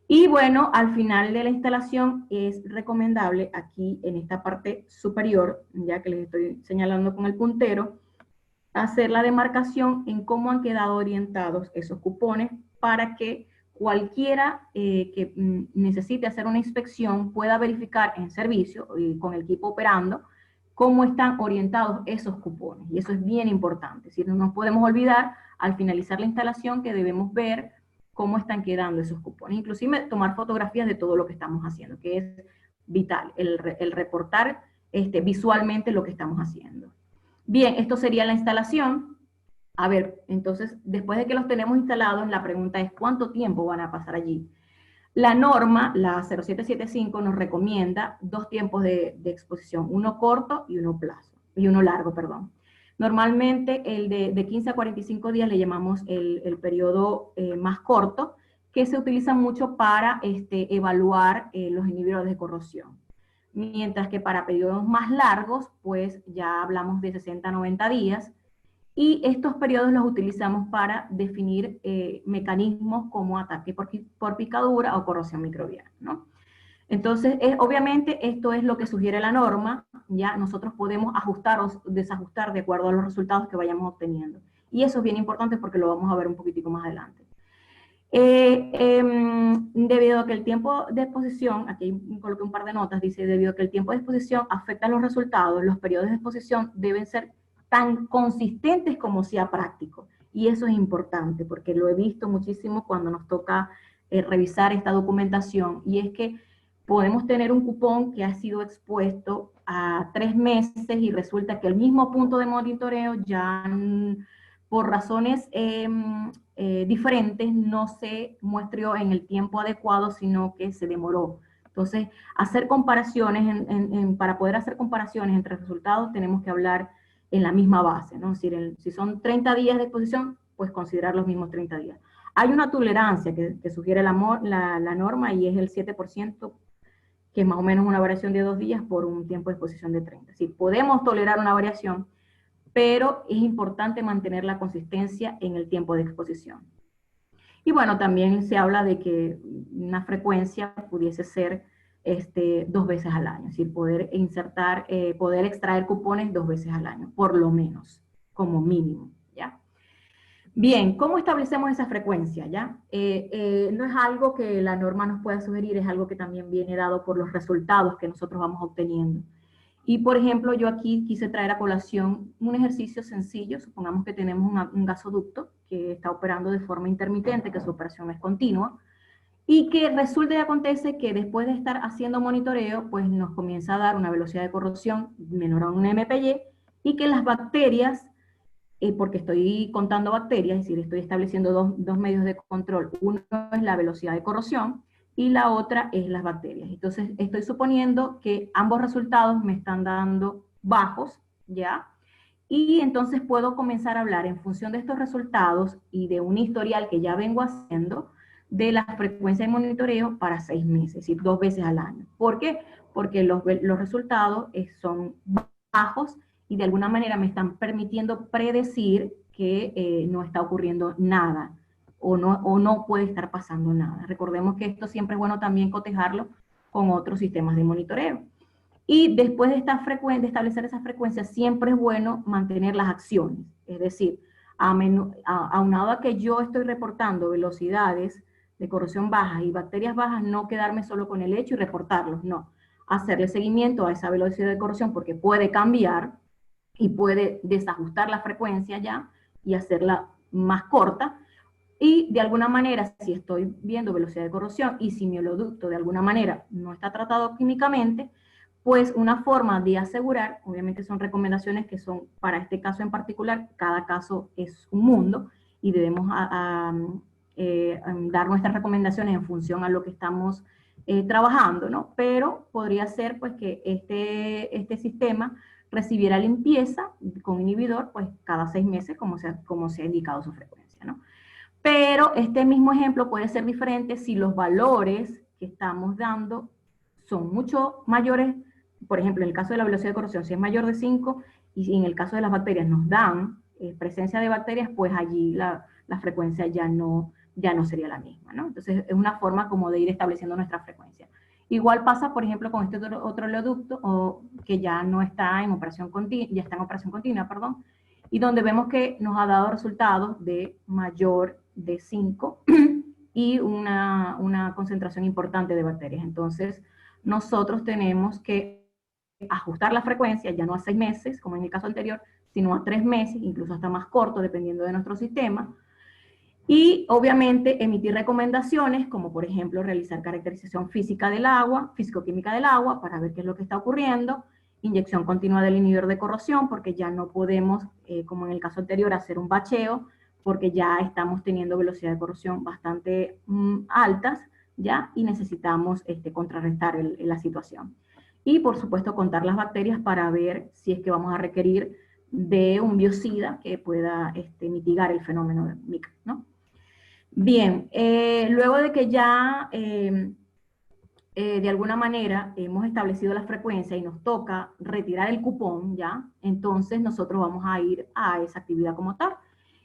Y bueno, al final de la instalación es recomendable aquí en esta parte superior, ya que les estoy señalando con el puntero, hacer la demarcación en cómo han quedado orientados esos cupones para que cualquiera que necesite hacer una inspección pueda verificar en servicio y con el equipo operando cómo están orientados esos cupones. Y eso es bien importante. Es decir, no nos podemos olvidar al finalizar la instalación que debemos ver cómo están quedando esos cupones. Inclusive tomar fotografías de todo lo que estamos haciendo, que es vital, el reportar visualmente lo que estamos haciendo. Bien, esto sería la instalación. A ver, entonces, después de que los tenemos instalados, la pregunta es ¿cuánto tiempo van a pasar allí? La norma, la 0775, nos recomienda dos tiempos de exposición, uno corto y uno largo, perdón. Normalmente el de 15 a 45 días le llamamos el periodo más corto, que se utiliza mucho para evaluar los inhibidores de corrosión. Mientras que para periodos más largos, pues ya hablamos de 60 a 90 días, y estos periodos los utilizamos para definir mecanismos como ataque por picadura o corrosión microbiana, ¿no? Entonces, obviamente esto es lo que sugiere la norma, ya nosotros podemos ajustar o desajustar de acuerdo a los resultados que vayamos obteniendo. Y eso es bien importante porque lo vamos a ver un poquitico más adelante. Debido a que el tiempo de exposición, aquí coloqué un par de notas, dice, debido a que el tiempo de exposición afecta a los resultados, los periodos de exposición deben ser tan consistentes como sea práctico. Y eso es importante, porque lo he visto muchísimo cuando nos toca revisar esta documentación, y es que podemos tener un cupón que ha sido expuesto a 3 meses y resulta que el mismo punto de monitoreo ya por razones diferentes no se muestreó en el tiempo adecuado, sino que se demoró. Entonces, hacer comparaciones, para poder hacer comparaciones entre resultados tenemos que hablar en la misma base, ¿no? Es decir, si son 30 días de exposición, pues considerar los mismos 30 días. Hay una tolerancia que sugiere la norma y es el 7%, que es más o menos una variación de 2 días por un tiempo de exposición de 30. Es decir, podemos tolerar una variación, pero es importante mantener la consistencia en el tiempo de exposición. Y bueno, también se habla de que una frecuencia pudiese ser 2 veces al año, es decir, poder insertar, poder extraer cupones 2 veces al año, por lo menos, como mínimo, ¿ya? Bien, ¿cómo establecemos esa frecuencia, ya? No es algo que la norma nos pueda sugerir, es algo que también viene dado por los resultados que nosotros vamos obteniendo. Y, por ejemplo, yo aquí quise traer a colación un ejercicio sencillo. Supongamos que tenemos un gasoducto que está operando de forma intermitente, que su operación es continua, y que resulta y acontece que después de estar haciendo monitoreo, pues nos comienza a dar una velocidad de corrosión menor a 1 mpy, y que las bacterias, porque estoy contando bacterias, es decir, estoy estableciendo dos medios de control. Uno es la velocidad de corrosión, y la otra es las bacterias. Entonces, estoy suponiendo que ambos resultados me están dando bajos, ¿ya? Y entonces puedo comenzar a hablar en función de estos resultados y de un historial que ya vengo haciendo de la frecuencia de monitoreo para 6 meses, es decir, 2 veces al año. ¿Por qué? Porque los resultados son bajos y de alguna manera me están permitiendo predecir que no está ocurriendo nada, o no puede estar pasando nada. Recordemos que esto siempre es bueno también cotejarlo con otros sistemas de monitoreo. Y después de establecer esa frecuencia, siempre es bueno mantener las acciones. Es decir, Aunado a que yo estoy reportando velocidades de corrosión bajas y bacterias bajas, no quedarme solo con el hecho y reportarlos, no. Hacerle seguimiento a esa velocidad de corrosión porque puede cambiar y puede desajustar la frecuencia ya y hacerla más corta. Y de alguna manera, si estoy viendo velocidad de corrosión y si mi oleoducto de alguna manera no está tratado químicamente, pues una forma de asegurar, obviamente son recomendaciones que son para este caso en particular, cada caso es un mundo y debemos dar nuestras recomendaciones en función a lo que estamos trabajando, ¿no? Pero podría ser pues que este sistema recibiera limpieza con inhibidor pues cada 6 meses como se ha indicado su frecuencia, ¿no? Pero este mismo ejemplo puede ser diferente si los valores que estamos dando son mucho mayores. Por ejemplo, en el caso de la velocidad de corrosión, si es mayor de 5, y en el caso de las bacterias nos dan presencia de bacterias, pues allí la frecuencia ya no sería la misma, ¿no? Entonces, es una forma como de ir estableciendo nuestra frecuencia. Igual pasa, por ejemplo, con este otro oleoducto, que ya no está en operación continua, ya está en operación continua, perdón, y donde vemos que nos ha dado resultados de mayor de 5 y una concentración importante de bacterias. Entonces, nosotros tenemos que ajustar la frecuencia, ya no a 6 meses, como en el caso anterior, sino a 3 meses, incluso hasta más corto, dependiendo de nuestro sistema. Y obviamente emitir recomendaciones, como por ejemplo realizar caracterización física del agua, físico-química del agua, para ver qué es lo que está ocurriendo, inyección continua del inhibidor de corrosión, porque ya no podemos, como en el caso anterior, hacer un bacheo, porque ya estamos teniendo velocidad de corrosión bastante altas, ¿ya? Y necesitamos contrarrestar la situación. Y por supuesto contar las bacterias para ver si es que vamos a requerir de un biocida que pueda mitigar el fenómeno de MIC, ¿no? Bien, luego de que ya de alguna manera hemos establecido la frecuencia y nos toca retirar el cupón, ¿ya? Entonces nosotros vamos a ir a esa actividad como tal.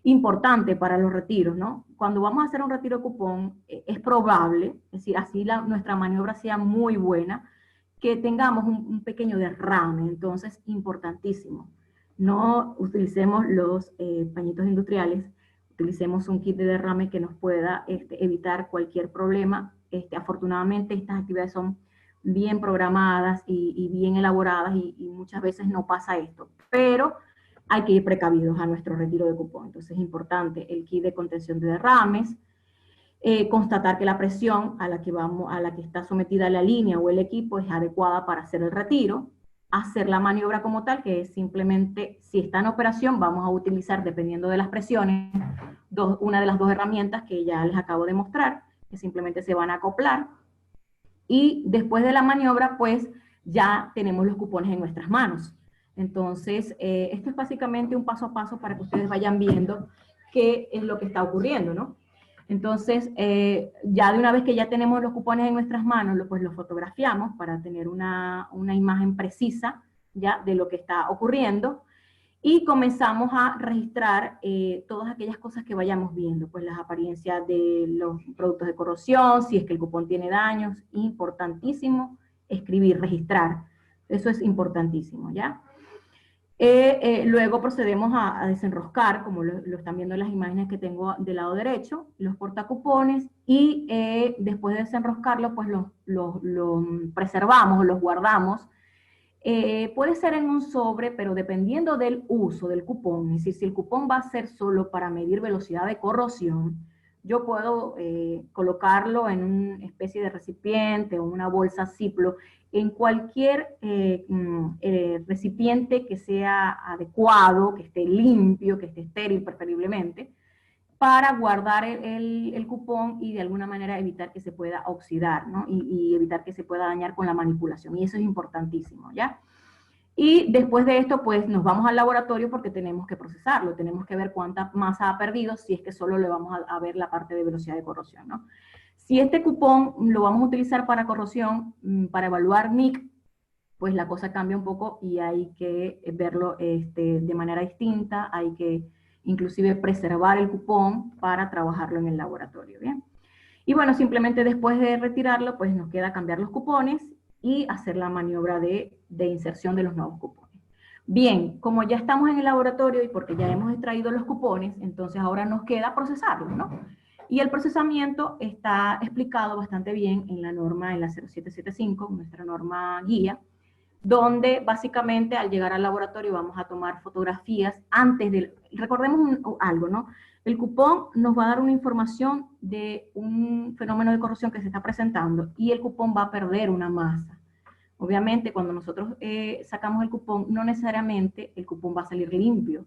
Importante para los retiros, ¿no? Cuando vamos a hacer un retiro de cupón, es probable, es decir, así nuestra maniobra sea muy buena, que tengamos un pequeño derrame. Entonces, importantísimo. No utilicemos los pañitos industriales, utilicemos un kit de derrame que nos pueda evitar cualquier problema. Afortunadamente, estas actividades son bien programadas y bien elaboradas y muchas veces no pasa esto, pero hay que ir precavidos a nuestro retiro de cupón. Entonces es importante el kit de contención de derrames, constatar que la presión a la que está sometida la línea o el equipo es adecuada para hacer el retiro, hacer la maniobra como tal, que es simplemente, si está en operación, vamos a utilizar, dependiendo de las presiones, una de las dos herramientas que ya les acabo de mostrar, que simplemente se van a acoplar, y después de la maniobra, pues ya tenemos los cupones en nuestras manos. Entonces, esto es básicamente un paso a paso para que ustedes vayan viendo qué es lo que está ocurriendo, ¿no? Entonces, ya de una vez que ya tenemos los cupones en nuestras manos, pues los fotografiamos para tener una imagen precisa ya de lo que está ocurriendo y comenzamos a registrar todas aquellas cosas que vayamos viendo, pues las apariencias de los productos de corrosión, si es que el cupón tiene daños, importantísimo escribir, registrar, eso es importantísimo, ¿ya? Luego procedemos a desenroscar, como lo están viendo en las imágenes que tengo del lado derecho, los portacupones, y después de desenroscarlo, pues los preservamos, los guardamos. Puede ser en un sobre, pero dependiendo del uso del cupón, es decir, si el cupón va a ser solo para medir velocidad de corrosión, yo puedo colocarlo en una especie de recipiente o una bolsa Ziploc, en cualquier recipiente que sea adecuado, que esté limpio, que esté estéril preferiblemente, para guardar el cupón y de alguna manera evitar que se pueda oxidar, ¿no? Y evitar que se pueda dañar con la manipulación. Y eso es importantísimo, ¿ya? Y después de esto, pues nos vamos al laboratorio porque tenemos que procesarlo, tenemos que ver cuánta masa ha perdido si es que solo le vamos a ver la parte de velocidad de corrosión, ¿no? Si este cupón lo vamos a utilizar para corrosión, para evaluar NIC, pues la cosa cambia un poco y hay que verlo de manera distinta, hay que inclusive preservar el cupón para trabajarlo en el laboratorio, ¿bien? Y bueno, simplemente después de retirarlo, pues nos queda cambiar los cupones y hacer la maniobra de inserción de los nuevos cupones. Bien, como ya estamos en el laboratorio y porque ya hemos extraído los cupones, entonces ahora nos queda procesarlos, ¿no? Y el procesamiento está explicado bastante bien en la norma, en la 0775, nuestra norma guía, donde básicamente al llegar al laboratorio vamos a tomar fotografías antes del... Recordemos algo, ¿no? El cupón nos va a dar una información de un fenómeno de corrosión que se está presentando y el cupón va a perder una masa. Obviamente, cuando nosotros sacamos el cupón, no necesariamente el cupón va a salir limpio.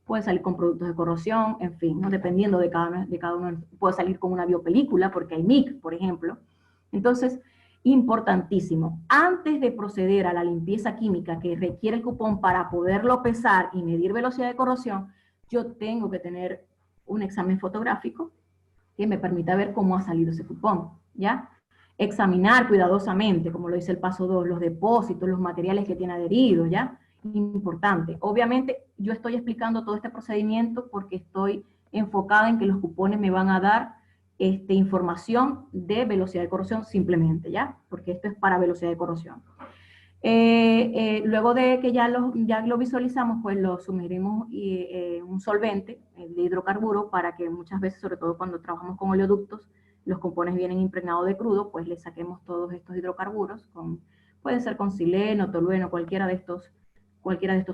Puede salir con productos de corrosión, en fin, ¿no? Dependiendo de cada uno. Puede salir con una biopelícula, porque hay MIC, por ejemplo. Entonces, importantísimo, antes de proceder a la limpieza química que requiere el cupón para poderlo pesar y medir velocidad de corrosión, yo tengo que tener un examen fotográfico que me permita ver cómo ha salido ese cupón, ¿ya? Examinar cuidadosamente, como lo dice el paso 2, los depósitos, los materiales que tiene adheridos, ¿ya? Importante. Obviamente, yo estoy explicando todo este procedimiento porque estoy enfocada en que los cupones me van a dar información de velocidad de corrosión simplemente, ¿ya? Porque esto es para velocidad de corrosión. Luego de que ya lo visualizamos, pues lo sumergimos en un solvente de hidrocarburo para que muchas veces, sobre todo cuando trabajamos con oleoductos, los componentes vienen impregnados de crudo, pues le saquemos todos estos hidrocarburos, puede ser con sileno, tolueno, cualquiera de estos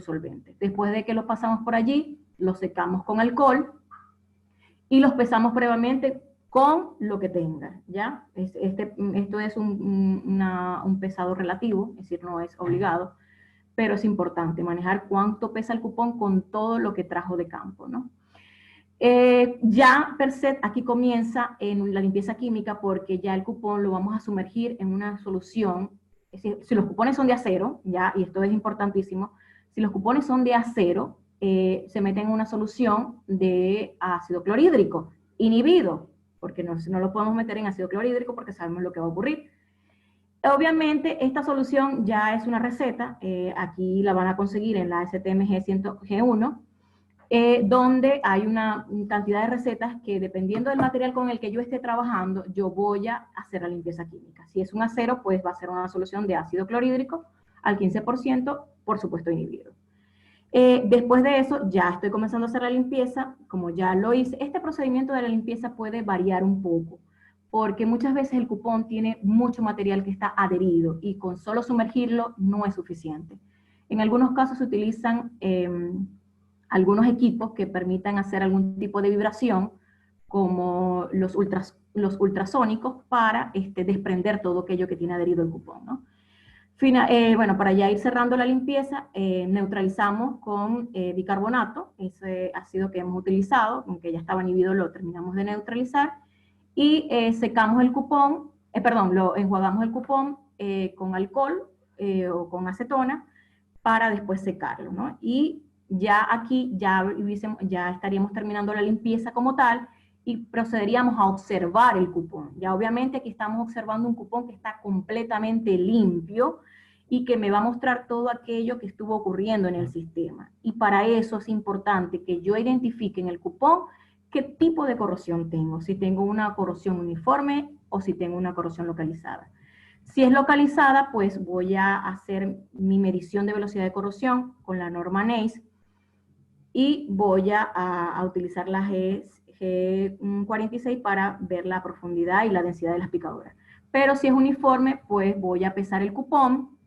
solventes. Después de que los pasamos por allí, los secamos con alcohol y los pesamos previamente con lo que tenga, ¿ya? Esto es un pesado relativo, es decir, no es obligado, pero es importante manejar cuánto pesa el cupón con todo lo que trajo de campo, ¿no? Ya per se, aquí comienza en la limpieza química porque ya el cupón lo vamos a sumergir en una solución, es decir, si los cupones son de acero, ya, y esto es importantísimo, si los cupones son de acero, se meten en una solución de ácido clorhídrico, inhibido, porque no lo podemos meter en ácido clorhídrico porque sabemos lo que va a ocurrir. Obviamente, esta solución ya es una receta, aquí la van a conseguir en la STMG G1, donde hay una cantidad de recetas que dependiendo del material con el que yo esté trabajando, yo voy a hacer la limpieza química. Si es un acero, pues va a ser una solución de ácido clorhídrico al 15%, por supuesto inhibido. Después de eso, ya estoy comenzando a hacer la limpieza, como ya lo hice. Este procedimiento de la limpieza puede variar un poco, porque muchas veces el cupón tiene mucho material que está adherido y con solo sumergirlo no es suficiente. En algunos casos se utilizan algunos equipos que permitan hacer algún tipo de vibración, como los ultrasónicos, para desprender todo aquello que tiene adherido el cupón, ¿no? Bueno, para ya ir cerrando la limpieza, neutralizamos con bicarbonato, ese ácido que hemos utilizado, aunque ya estaba inhibido, lo terminamos de neutralizar, y secamos el cupón, lo enjuagamos el cupón con alcohol o con acetona para después secarlo, ¿no? Y ya aquí ya estaríamos terminando la limpieza como tal y procederíamos a observar el cupón. Ya obviamente aquí estamos observando un cupón que está completamente limpio y que me va a mostrar todo aquello que estuvo ocurriendo en el sistema. Y para eso es importante que yo identifique en el cupón qué tipo de corrosión tengo, si tengo una corrosión uniforme o si tengo una corrosión localizada. Si es localizada, pues voy a hacer mi medición de velocidad de corrosión con la norma NACE y voy a utilizar la G46 para ver la profundidad y la densidad de las picaduras. Pero si es uniforme, pues voy a pesar el cupón.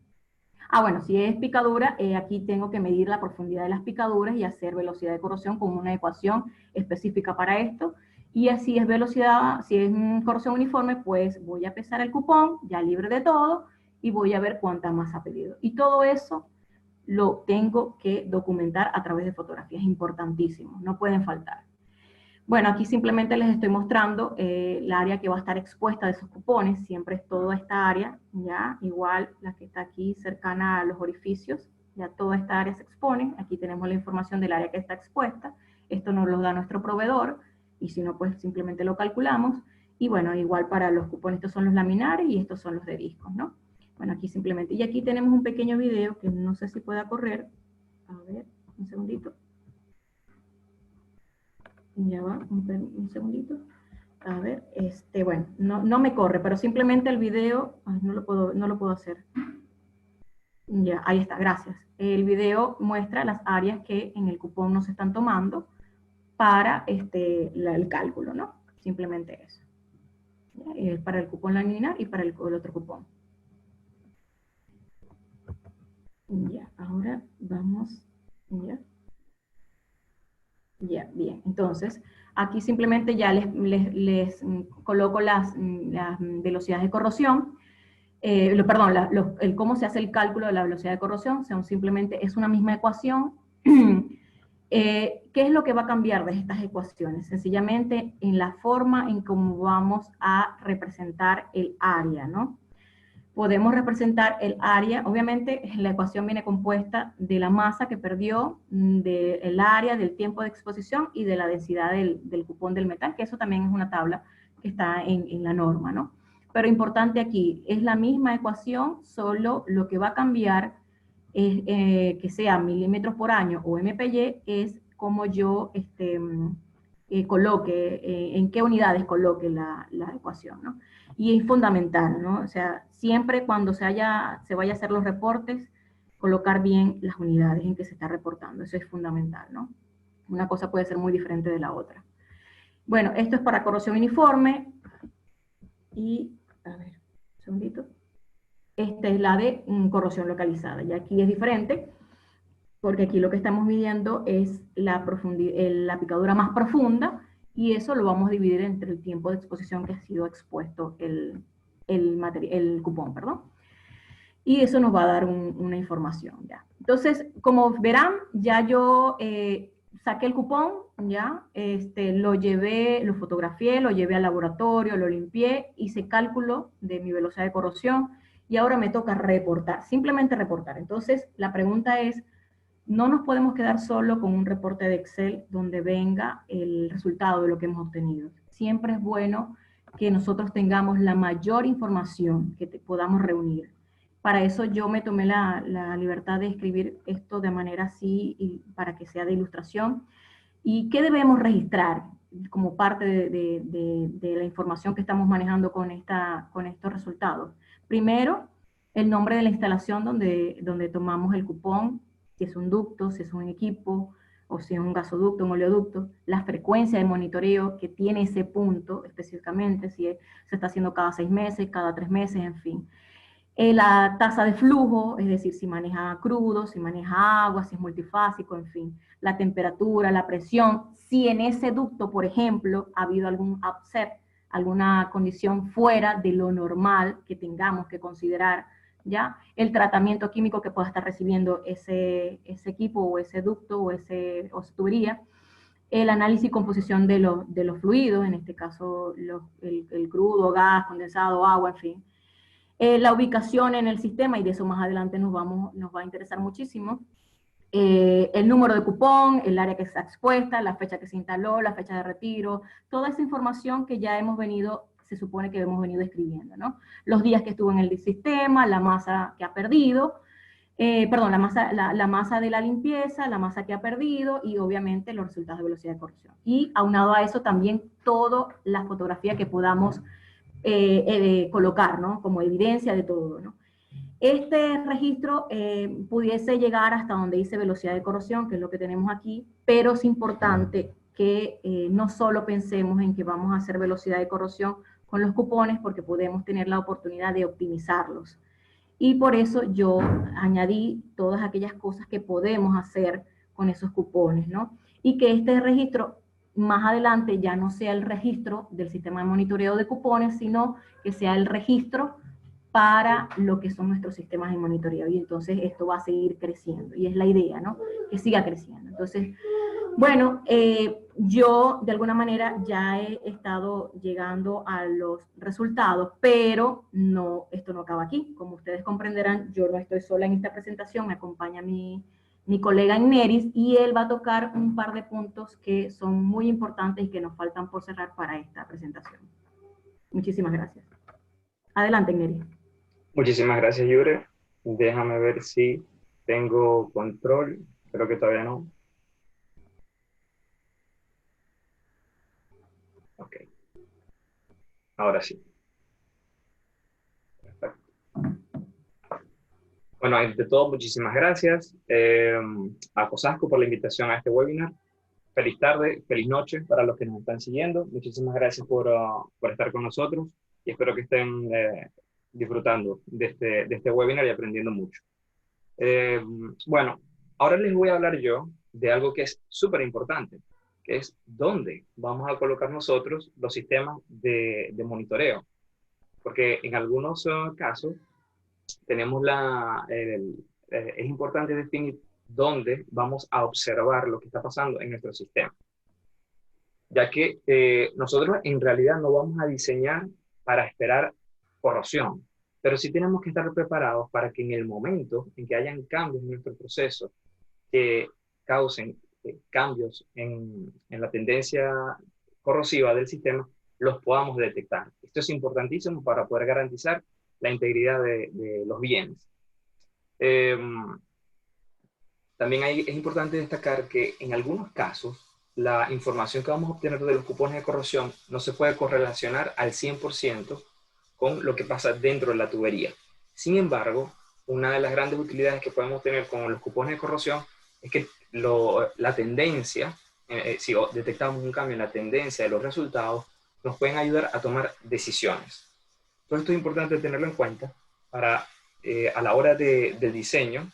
Bueno, si es picadura, aquí tengo que medir la profundidad de las picaduras y hacer velocidad de corrosión con una ecuación específica para esto. Y así es velocidad, si es corrosión uniforme, pues voy a pesar el cupón, ya libre de todo, y voy a ver cuánta masa ha pedido. Y todo eso lo tengo que documentar a través de fotografías, importantísimo, no pueden faltar. Bueno, aquí simplemente les estoy mostrando el área que va a estar expuesta de esos cupones, siempre es toda esta área, ya, igual la que está aquí cercana a los orificios, ya toda esta área se expone, aquí tenemos la información del área que está expuesta, esto nos lo da nuestro proveedor, y si no, pues simplemente lo calculamos, y bueno, igual para los cupones, estos son los laminares y estos son los de discos, ¿no? Bueno, aquí simplemente, y aquí tenemos un pequeño video que no sé si pueda correr, a ver, un segundito. Ya va, un segundito. A ver, bueno, no me corre, pero simplemente el video, no lo puedo hacer. Ya, ahí está, gracias. El video muestra las áreas que en el cupón no se están tomando para el cálculo, ¿no? Simplemente eso. ¿Ya? Para el cupón laminar y para el otro cupón. Ya, ahora vamos, ya. Ya, bien. Entonces, aquí simplemente ya les coloco las velocidades de corrosión. Perdón, el cómo se hace el cálculo de la velocidad de corrosión, son simplemente, es una misma ecuación. ¿Qué es lo que va a cambiar de estas ecuaciones? Sencillamente en la forma en cómo vamos a representar el área, ¿no? Podemos representar el área, obviamente la ecuación viene compuesta de la masa que perdió, del área, del tiempo de exposición y de la densidad del cupón del metal, que eso también es una tabla que está en la norma, ¿no? Pero importante aquí, es la misma ecuación, solo lo que va a cambiar es que sea milímetros por año o MPY, es como yo coloque, en qué unidades coloque la ecuación, ¿no? Y es fundamental, ¿no? O sea, siempre cuando se vaya a hacer los reportes, colocar bien las unidades en que se está reportando, eso es fundamental, ¿no? Una cosa puede ser muy diferente de la otra. Bueno, esto es para corrosión uniforme y, a ver, un segundito. Esta es la de corrosión localizada, y aquí es diferente, porque aquí lo que estamos midiendo es la picadura más profunda, y eso lo vamos a dividir entre el tiempo de exposición que ha sido expuesto el cupón, perdón. Y eso nos va a dar una información, ¿ya? Entonces, como verán, ya yo saqué el cupón, ¿ya? Lo llevé, lo fotografié, lo llevé al laboratorio, lo limpié, hice cálculo de mi velocidad de corrosión, y ahora me toca reportar, simplemente reportar. Entonces, la pregunta es, no nos podemos quedar solo con un reporte de Excel donde venga el resultado de lo que hemos obtenido. Siempre es bueno que nosotros tengamos la mayor información que podamos reunir. Para eso yo me tomé la libertad de escribir esto de manera así, y para que sea de ilustración. ¿Y qué debemos registrar como parte de la información que estamos manejando con estos resultados? Primero, el nombre de la instalación donde tomamos el cupón, si es un ducto, si es un equipo, o si es un gasoducto, un oleoducto, la frecuencia de monitoreo que tiene ese punto específicamente, si se está haciendo cada 6 meses, cada 3 meses, en fin. La tasa de flujo, es decir, si maneja crudo, si maneja agua, si es multifásico, en fin, la temperatura, la presión, si en ese ducto, por ejemplo, ha habido algún upset, alguna condición fuera de lo normal que tengamos que considerar, ¿ya? El tratamiento químico que pueda estar recibiendo ese equipo o ese ducto o esa tubería, el análisis y composición de los fluidos, en este caso el crudo, gas, condensado, agua, en fin, la ubicación en el sistema, y de eso más adelante nos va a interesar muchísimo, el número de cupón, el área que está expuesta, la fecha que se instaló, la fecha de retiro, toda esa información que ya se supone que hemos venido escribiendo, ¿no? Los días que estuvo en el sistema, la masa que ha perdido, perdón, la masa de la limpieza, la masa que ha perdido, y obviamente los resultados de velocidad de corrosión. Y aunado a eso también toda la fotografía que podamos colocar, ¿no? Como evidencia de todo, ¿no? Este registro pudiese llegar hasta donde dice velocidad de corrosión, que es lo que tenemos aquí, pero es importante que no solo pensemos en que vamos a hacer velocidad de corrosión con los cupones, porque podemos tener la oportunidad de optimizarlos. Y por eso yo añadí todas aquellas cosas que podemos hacer con esos cupones, ¿no? Y que este registro más adelante ya no sea el registro del sistema de monitoreo de cupones, sino que sea el registro para lo que son nuestros sistemas de monitoreo. Y entonces esto va a seguir creciendo, y es la idea, ¿no? Que siga creciendo. Entonces, bueno, yo de alguna manera ya he estado llegando a los resultados, pero no, esto no acaba aquí. Como ustedes comprenderán, yo no estoy sola en esta presentación, me acompaña mi colega Neris, y él va a tocar un par de puntos que son muy importantes y que nos faltan por cerrar para esta presentación. Muchísimas gracias. Adelante, Neris. Muchísimas gracias, Yure. Déjame ver si tengo control. Creo que todavía no. Ok. Ahora sí. Perfecto. Bueno, ante todo, muchísimas gracias a COSASCO por la invitación a este webinar. Feliz tarde, feliz noche para los que nos están siguiendo. Muchísimas gracias por estar con nosotros y espero que estén disfrutando de este webinar y aprendiendo mucho. Bueno, ahora les voy a hablar yo de algo que es súper importante, que es dónde vamos a colocar nosotros los sistemas de monitoreo. Porque en algunos casos tenemos es importante definir dónde vamos a observar lo que está pasando en nuestro sistema. Ya que nosotros en realidad no vamos a diseñar para esperar corrosión, pero sí tenemos que estar preparados para que en el momento en que hayan cambios en nuestro proceso que causen cambios en la tendencia corrosiva del sistema, los podamos detectar. Esto es importantísimo para poder garantizar la integridad de los bienes. También es importante destacar que en algunos casos la información que vamos a obtener de los cupones de corrosión no se puede correlacionar al 100% con lo que pasa dentro de la tubería. Sin embargo, una de las grandes utilidades que podemos tener con los cupones de corrosión es que la tendencia, si detectamos un cambio en la tendencia de los resultados, nos pueden ayudar a tomar decisiones. Todo esto es importante tenerlo en cuenta para a la hora del diseño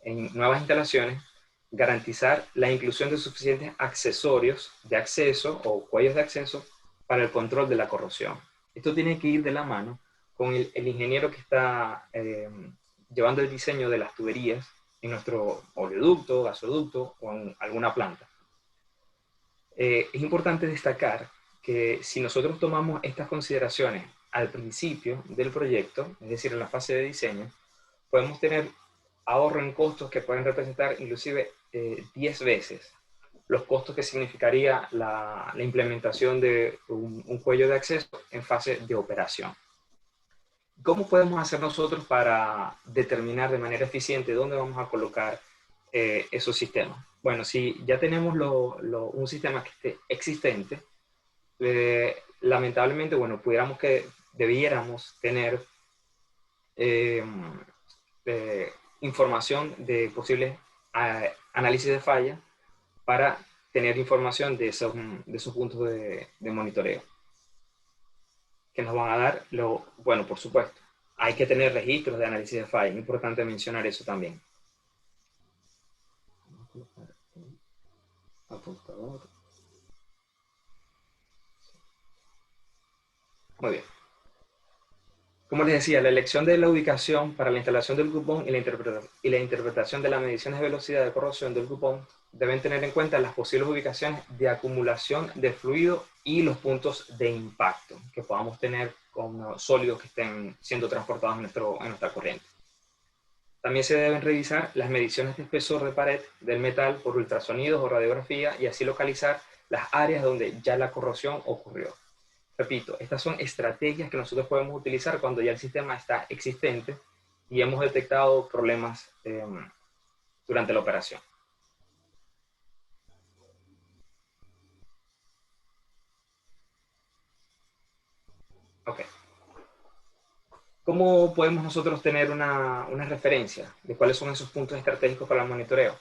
en nuevas instalaciones, garantizar la inclusión de suficientes accesorios de acceso o cuellos de acceso para el control de la corrosión. Esto tiene que ir de la mano con el ingeniero que está llevando el diseño de las tuberías en nuestro oleoducto, gasoducto o en alguna planta. Es importante destacar que si nosotros tomamos estas consideraciones al principio del proyecto, es decir, en la fase de diseño, podemos tener ahorro en costos que pueden representar inclusive 10 veces los costos que significaría la implementación de un cuello de acceso en fase de operación. ¿Cómo podemos hacer nosotros para determinar de manera eficiente dónde vamos a colocar esos sistemas? Bueno, si ya tenemos un sistema que esté existente, lamentablemente, bueno, debiéramos tener información de posibles análisis de falla para tener información de esos puntos de monitoreo que nos van a dar bueno, por supuesto, hay que tener registros de análisis de falla, es importante mencionar eso también. Muy bien. Como les decía, la elección de la ubicación para la instalación del cupón y la interpretación de las mediciones de velocidad de corrosión del cupón deben tener en cuenta las posibles ubicaciones de acumulación de fluido y los puntos de impacto que podamos tener con sólidos que estén siendo transportados en nuestra corriente. También se deben revisar las mediciones de espesor de pared del metal por ultrasonidos o radiografía y así localizar las áreas donde ya la corrosión ocurrió. Repito, estas son estrategias que nosotros podemos utilizar cuando ya el sistema está existente y hemos detectado problemas durante la operación. Ok. ¿Cómo podemos nosotros tener una referencia de cuáles son esos puntos estratégicos para el monitoreo?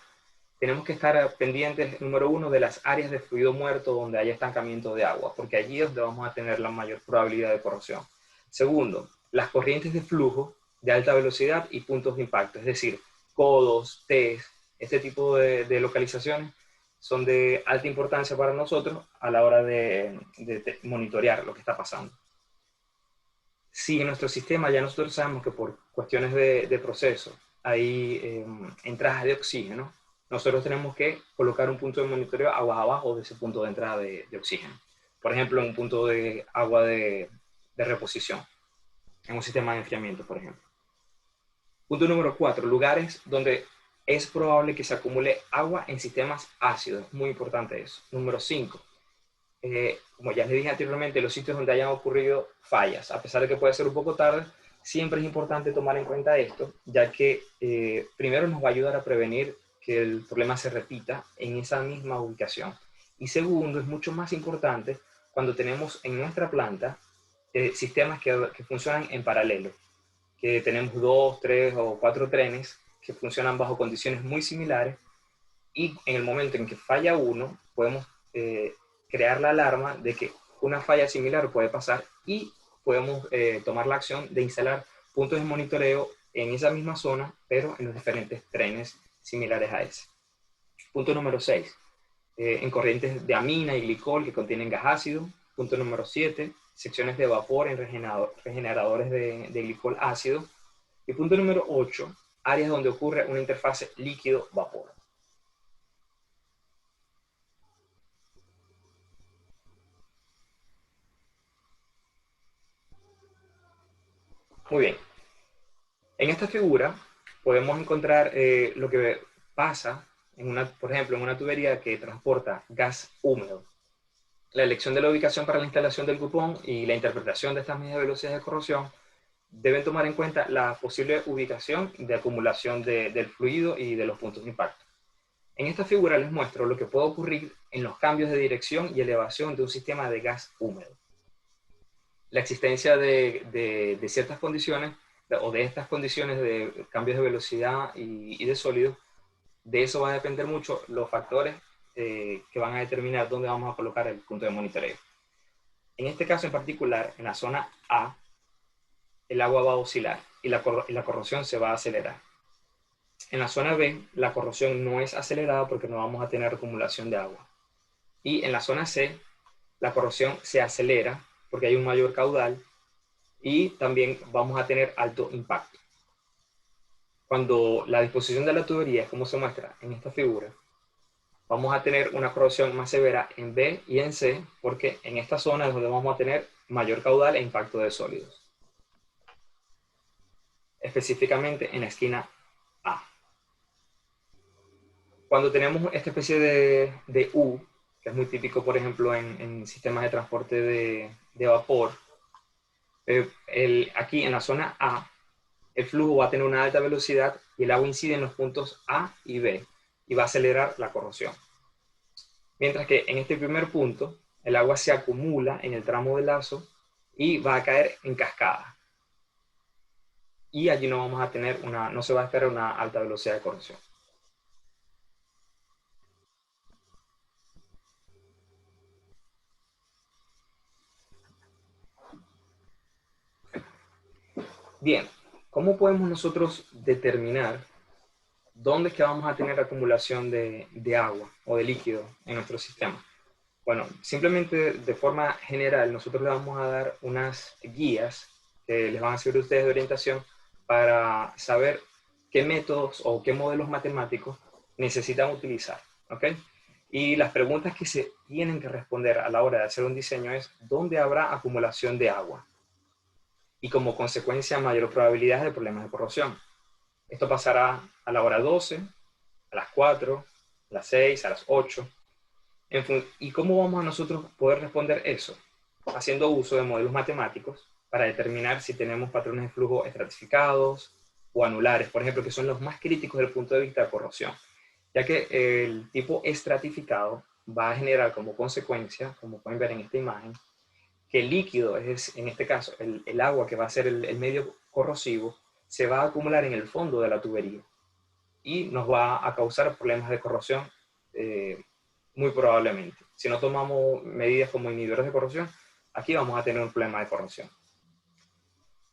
Tenemos que estar pendientes, número uno, de las áreas de fluido muerto donde haya estancamiento de agua, porque allí es donde vamos a tener la mayor probabilidad de corrosión. Segundo, las corrientes de flujo de alta velocidad y puntos de impacto, es decir, codos, T's, este tipo de localizaciones son de alta importancia para nosotros a la hora de monitorear lo que está pasando. Si en nuestro sistema ya nosotros sabemos que por cuestiones de proceso hay entradas de oxígeno, nosotros tenemos que colocar un punto de monitoreo agua abajo de ese punto de entrada de oxígeno. Por ejemplo, un punto de agua de reposición, en un sistema de enfriamiento, por ejemplo. Punto número 4, lugares donde es probable que se acumule agua en sistemas ácidos. Muy importante eso. Número 5, como ya les dije anteriormente, los sitios donde hayan ocurrido fallas, a pesar de que puede ser un poco tarde, siempre es importante tomar en cuenta esto, ya que primero nos va a ayudar a prevenir que el problema se repita en esa misma ubicación. Y segundo, es mucho más importante cuando tenemos en nuestra planta sistemas que funcionan en paralelo. que tenemos 2, 3 o 4 trenes que funcionan bajo condiciones muy similares, y en el momento en que falla uno, podemos crear la alarma de que una falla similar puede pasar, y podemos tomar la acción de instalar puntos de monitoreo en esa misma zona, pero en los diferentes trenes similares a ese. Punto número 6, en corrientes de amina y glicol que contienen gas ácido. Punto número 7, secciones de vapor en regeneradores de glicol ácido. Y punto número 8, áreas donde ocurre una interfase líquido-vapor. Muy bien. En esta figura podemos encontrar lo que pasa, por ejemplo, en una tubería que transporta gas húmedo. La elección de la ubicación para la instalación del cupón y la interpretación de estas medidas de velocidad de corrosión deben tomar en cuenta la posible ubicación de acumulación del fluido y de los puntos de impacto. En esta figura les muestro lo que puede ocurrir en los cambios de dirección y elevación de un sistema de gas húmedo. La existencia de ciertas condiciones, o de estas condiciones de cambios de velocidad y de sólido, de eso va a depender mucho los factores que van a determinar dónde vamos a colocar el punto de monitoreo. En este caso en particular, en la zona A, el agua va a oscilar y la corrosión se va a acelerar. En la zona B, la corrosión no es acelerada porque no vamos a tener acumulación de agua. Y en la zona C, la corrosión se acelera porque hay un mayor caudal y también vamos a tener alto impacto. Cuando la disposición de la tubería es como se muestra en esta figura, vamos a tener una corrosión más severa en B y en C, porque en esta zona es donde vamos a tener mayor caudal e impacto de sólidos. Específicamente en la esquina A. Cuando tenemos esta especie de U, que es muy típico, por ejemplo, en sistemas de transporte de vapor, aquí en la zona A, el flujo va a tener una alta velocidad y el agua incide en los puntos A y B y va a acelerar la corrosión. Mientras que en este primer punto, el agua se acumula en el tramo de lazo y va a caer en cascada. Y allí no vamos a tener no se va a esperar una alta velocidad de corrosión. Bien, ¿cómo podemos nosotros determinar dónde es que vamos a tener acumulación de agua o de líquido en nuestro sistema? Bueno, simplemente de forma general, nosotros les vamos a dar unas guías que les van a servir a ustedes de orientación para saber qué métodos o qué modelos matemáticos necesitan utilizar, ¿ok? Y las preguntas que se tienen que responder a la hora de hacer un diseño es: ¿dónde habrá acumulación de agua? Y como consecuencia, mayor probabilidad de problemas de corrosión. Esto pasará a la hora 12, a las 4, a las 6, a las 8. ¿Y cómo vamos a nosotros poder responder eso? Haciendo uso de modelos matemáticos para determinar si tenemos patrones de flujo estratificados o anulares, por ejemplo, que son los más críticos desde el punto de vista de corrosión, ya que el tipo estratificado va a generar como consecuencia, como pueden ver en esta imagen, que el líquido, en este caso el agua que va a ser el medio corrosivo, se va a acumular en el fondo de la tubería y nos va a causar problemas de corrosión muy probablemente. Si no tomamos medidas como inhibidores de corrosión, aquí vamos a tener un problema de corrosión.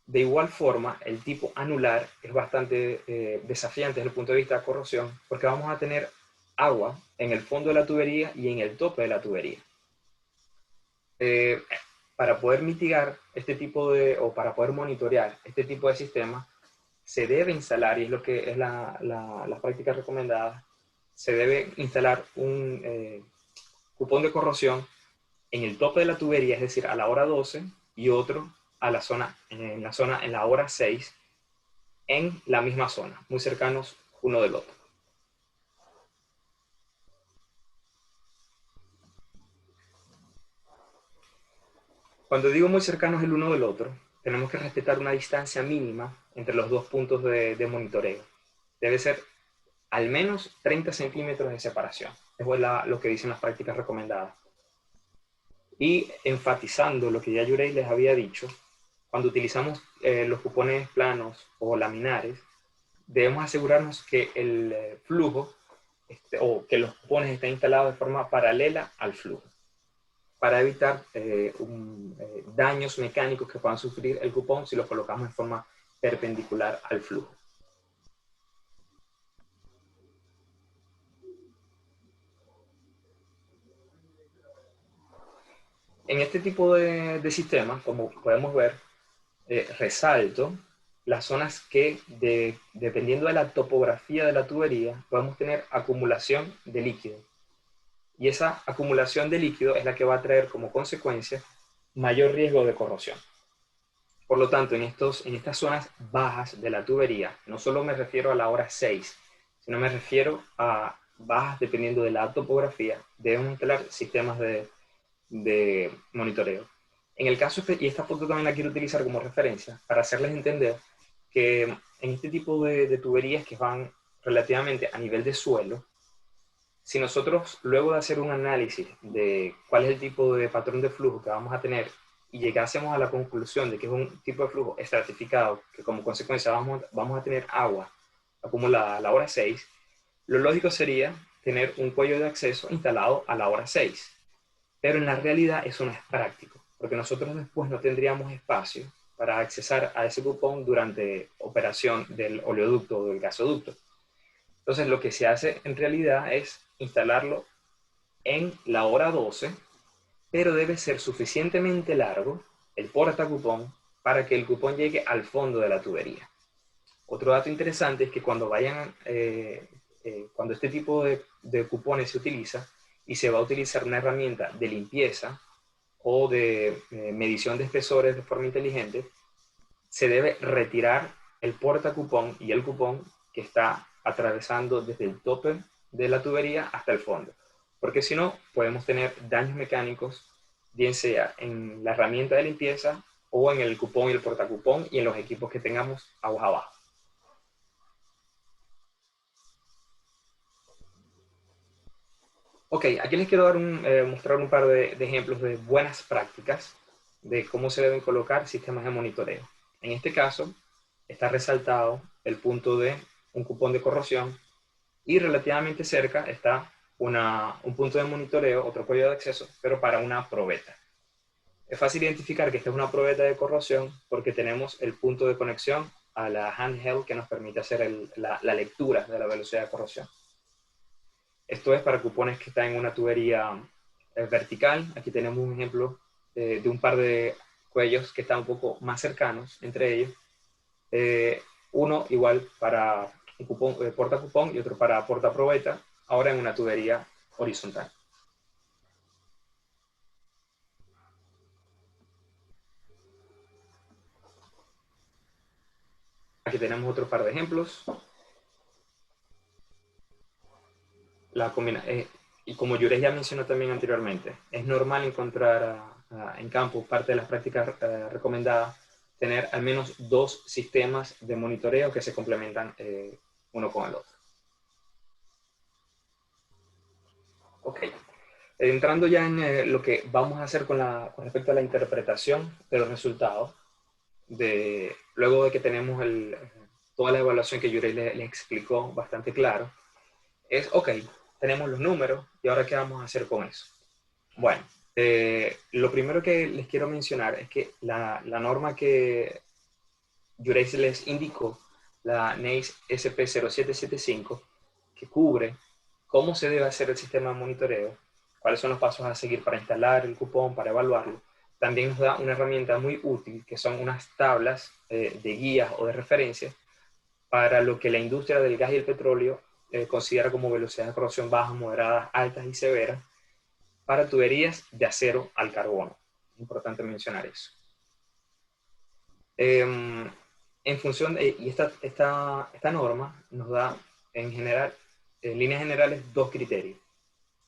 De igual forma, el tipo anular es bastante desafiante desde el punto de vista de corrosión, porque vamos a tener agua en el fondo de la tubería y en el tope de la tubería. Para poder mitigar este tipo o para poder monitorear este tipo de sistema, se debe instalar, y es lo que es la práctica recomendada, se debe instalar un cupón de corrosión en el tope de la tubería, es decir, a la hora 12, y otro en la hora 6, en la misma zona, muy cercanos uno del otro. Cuando digo muy cercanos el uno del otro, tenemos que respetar una distancia mínima entre los dos puntos de monitoreo. Debe ser al menos 30 centímetros de separación. Es lo que dicen las prácticas recomendadas. Y enfatizando lo que ya Yurei les había dicho, cuando utilizamos los cupones planos o laminares, debemos asegurarnos que el flujo o que los cupones estén instalados de forma paralela al flujo, para evitar daños mecánicos que puedan sufrir el cupón si lo colocamos en forma perpendicular al flujo. En este tipo de sistemas, como podemos ver, resalto las zonas que, dependiendo de la topografía de la tubería, podemos tener acumulación de líquido. Y esa acumulación de líquido es la que va a traer como consecuencia mayor riesgo de corrosión. Por lo tanto, en estas zonas bajas de la tubería, no solo me refiero a la hora 6, sino me refiero a bajas dependiendo de la topografía, debemos instalar sistemas de monitoreo. En el caso, y esta foto también la quiero utilizar como referencia, para hacerles entender que en este tipo de tuberías que van relativamente a nivel de suelo, si nosotros luego de hacer un análisis de cuál es el tipo de patrón de flujo que vamos a tener y llegásemos a la conclusión de que es un tipo de flujo estratificado, que como consecuencia vamos a tener agua acumulada a la hora 6, lo lógico sería tener un cuello de acceso instalado a la hora 6. Pero en la realidad eso no es práctico, porque nosotros después no tendríamos espacio para accesar a ese cupón durante operación del oleoducto o del gasoducto. Entonces lo que se hace en realidad es instalarlo en la hora 12, pero debe ser suficientemente largo el portacupón para que el cupón llegue al fondo de la tubería. Otro dato interesante es que cuando cuando este tipo de cupones se utiliza y se va a utilizar una herramienta de limpieza o de medición de espesores de forma inteligente, se debe retirar el portacupón y el cupón que está atravesando desde el tope de la tubería hasta el fondo, porque si no podemos tener daños mecánicos, bien sea en la herramienta de limpieza o en el cupón y el portacupón y en los equipos que tengamos aguas abajo. Ok, aquí les quiero mostrar un par de ejemplos de buenas prácticas de cómo se deben colocar sistemas de monitoreo. En este caso, está resaltado el punto de un cupón de corrosión y relativamente cerca está un punto de monitoreo, otro cuello de acceso, pero para una probeta. Es fácil identificar que esta es una probeta de corrosión porque tenemos el punto de conexión a la handheld que nos permite hacer la lectura de la velocidad de corrosión. Esto es para cupones que están en una tubería vertical. Aquí tenemos un ejemplo de un par de cuellos que están un poco más cercanos entre ellos. Uno igual para un cupón, portacupón y otro para portaprobeta, ahora en una tubería horizontal. Aquí tenemos otro par de ejemplos. Y como Yuresh ya mencionó también anteriormente, es normal encontrar en campo, parte de las prácticas recomendadas, tener al menos 2 sistemas de monitoreo que se complementan uno con el otro. Ok, entrando ya en lo que vamos a hacer con respecto a la interpretación de los resultados, luego de que tenemos toda la evaluación que Yuresh le explicó bastante claro, es, ok, tenemos los números y ahora ¿qué vamos a hacer con eso? Bueno, lo primero que les quiero mencionar es que la norma que Yuresh les indicó, la NACE SP0775, que cubre cómo se debe hacer el sistema de monitoreo, cuáles son los pasos a seguir para instalar el cupón, para evaluarlo, también nos da una herramienta muy útil, que son unas tablas de guías o de referencias para lo que la industria del gas y el petróleo considera como velocidades de corrosión bajas, moderadas, altas y severas para tuberías de acero al carbono. Es importante mencionar eso. En función y esta norma nos da en general, en líneas generales, 2 criterios: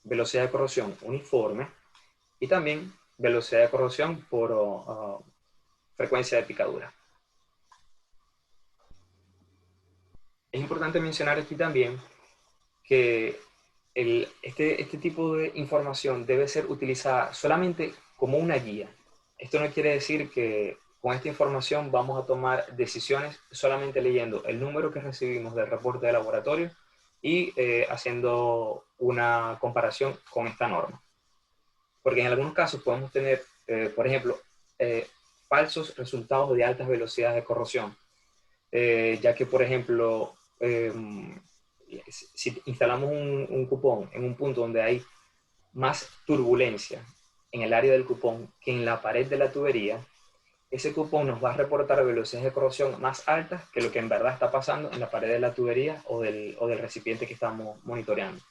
velocidad de corrosión uniforme y también velocidad de corrosión por frecuencia de picadura. Es importante mencionar aquí también que este tipo de información debe ser utilizada solamente como una guía. Esto no quiere decir que con esta información vamos a tomar decisiones solamente leyendo el número que recibimos del reporte de laboratorio y haciendo una comparación con esta norma. Porque en algunos casos podemos tener, por ejemplo, falsos resultados de altas velocidades de corrosión, ya que, por ejemplo, si instalamos un cupón en un punto donde hay más turbulencia en el área del cupón que en la pared de la tubería, ese cupón nos va a reportar velocidades de corrosión más altas que lo que en verdad está pasando en la pared de la tubería o del recipiente que estamos monitoreando.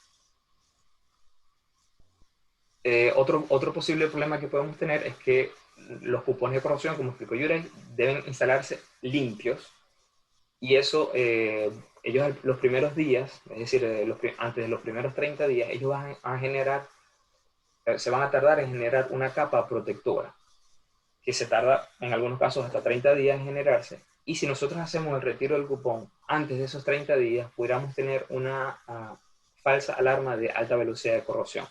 Otro posible problema que podemos tener es que los cupones de corrosión, como explicó Yurek, deben instalarse limpios, y eso, ellos los primeros días, es decir, antes de los primeros 30 días, ellos van a generar, se van a tardar en generar una capa protectora, que se tarda en algunos casos hasta 30 días en generarse. Y si nosotros hacemos el retiro del cupón antes de esos 30 días, pudiéramos tener una falsa alarma de alta velocidad de corrosión,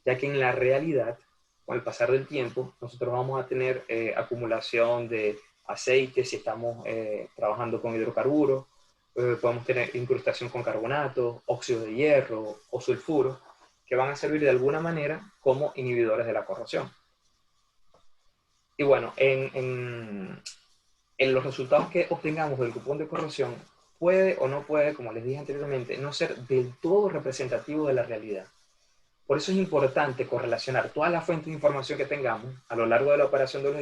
ya que en la realidad, con el pasar del tiempo, nosotros vamos a tener acumulación de aceite si estamos trabajando con hidrocarburos, podemos tener incrustación con carbonato, óxido de hierro o sulfuro, que van a servir de alguna manera como inhibidores de la corrosión. Y bueno, en los resultados que obtengamos del cupón de corrosión, puede o no puede, como les dije anteriormente, no ser del todo representativo de la realidad. Por eso es importante correlacionar todas las fuentes de información que tengamos a lo largo de la operación de los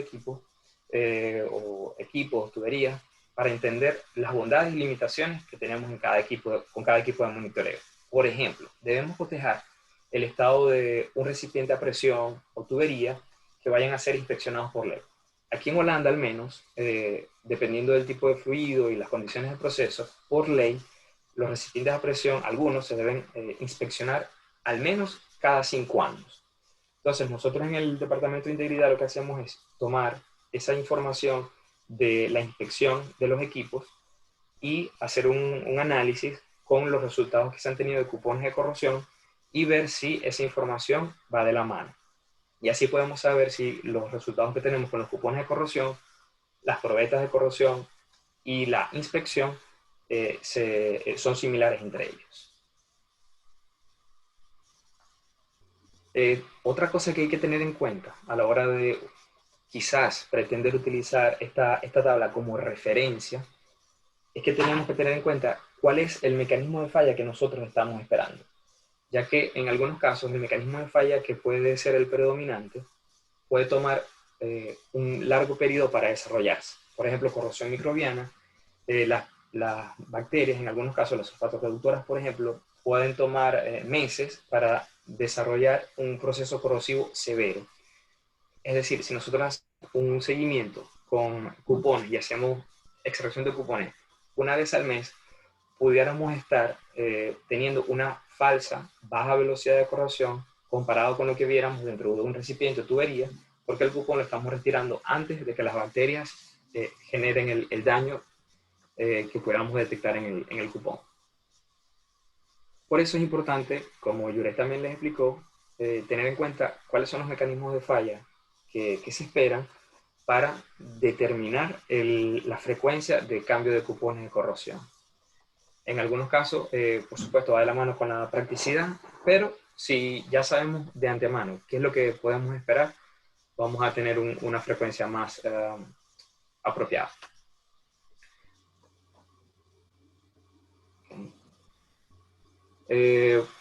equipos, tuberías, para entender las bondades y limitaciones que tenemos en con cada equipo de monitoreo. Por ejemplo, debemos cotejar el estado de un recipiente a presión o tubería que vayan a ser inspeccionados por ley. Aquí en Holanda, al menos, dependiendo del tipo de fluido y las condiciones del proceso, por ley, los recipientes a presión, algunos se deben inspeccionar al menos cada 5 años. Entonces, nosotros en el Departamento de Integridad lo que hacemos es tomar esa información de la inspección de los equipos y hacer un análisis con los resultados que se han tenido de cupones de corrosión y ver si esa información va de la mano. Y así podemos saber si los resultados que tenemos con los cupones de corrosión, las probetas de corrosión y la inspección son similares entre ellos. Otra cosa que hay que tener en cuenta a la hora de quizás pretender utilizar esta tabla como referencia es que tenemos que tener en cuenta cuál es el mecanismo de falla que nosotros estamos esperando, ya que en algunos casos el mecanismo de falla que puede ser el predominante puede tomar un largo periodo para desarrollarse. Por ejemplo, corrosión microbiana, las bacterias, en algunos casos las sulfatoreductoras, por ejemplo, pueden tomar meses para desarrollar un proceso corrosivo severo. Es decir, si nosotros hacemos un seguimiento con cupones y hacemos extracción de cupones una vez al mes, pudiéramos estar teniendo una falsa baja velocidad de corrosión comparado con lo que viéramos dentro de un recipiente o tubería, porque el cupón lo estamos retirando antes de que las bacterias generen el daño que pudiéramos detectar en el cupón. Por eso es importante, como Yurek también les explicó, tener en cuenta cuáles son los mecanismos de falla que se esperan para determinar la frecuencia de cambio de cupones de corrosión. En algunos casos, por supuesto, va de la mano con la practicidad, pero si ya sabemos de antemano qué es lo que podemos esperar, vamos a tener una frecuencia más apropiada.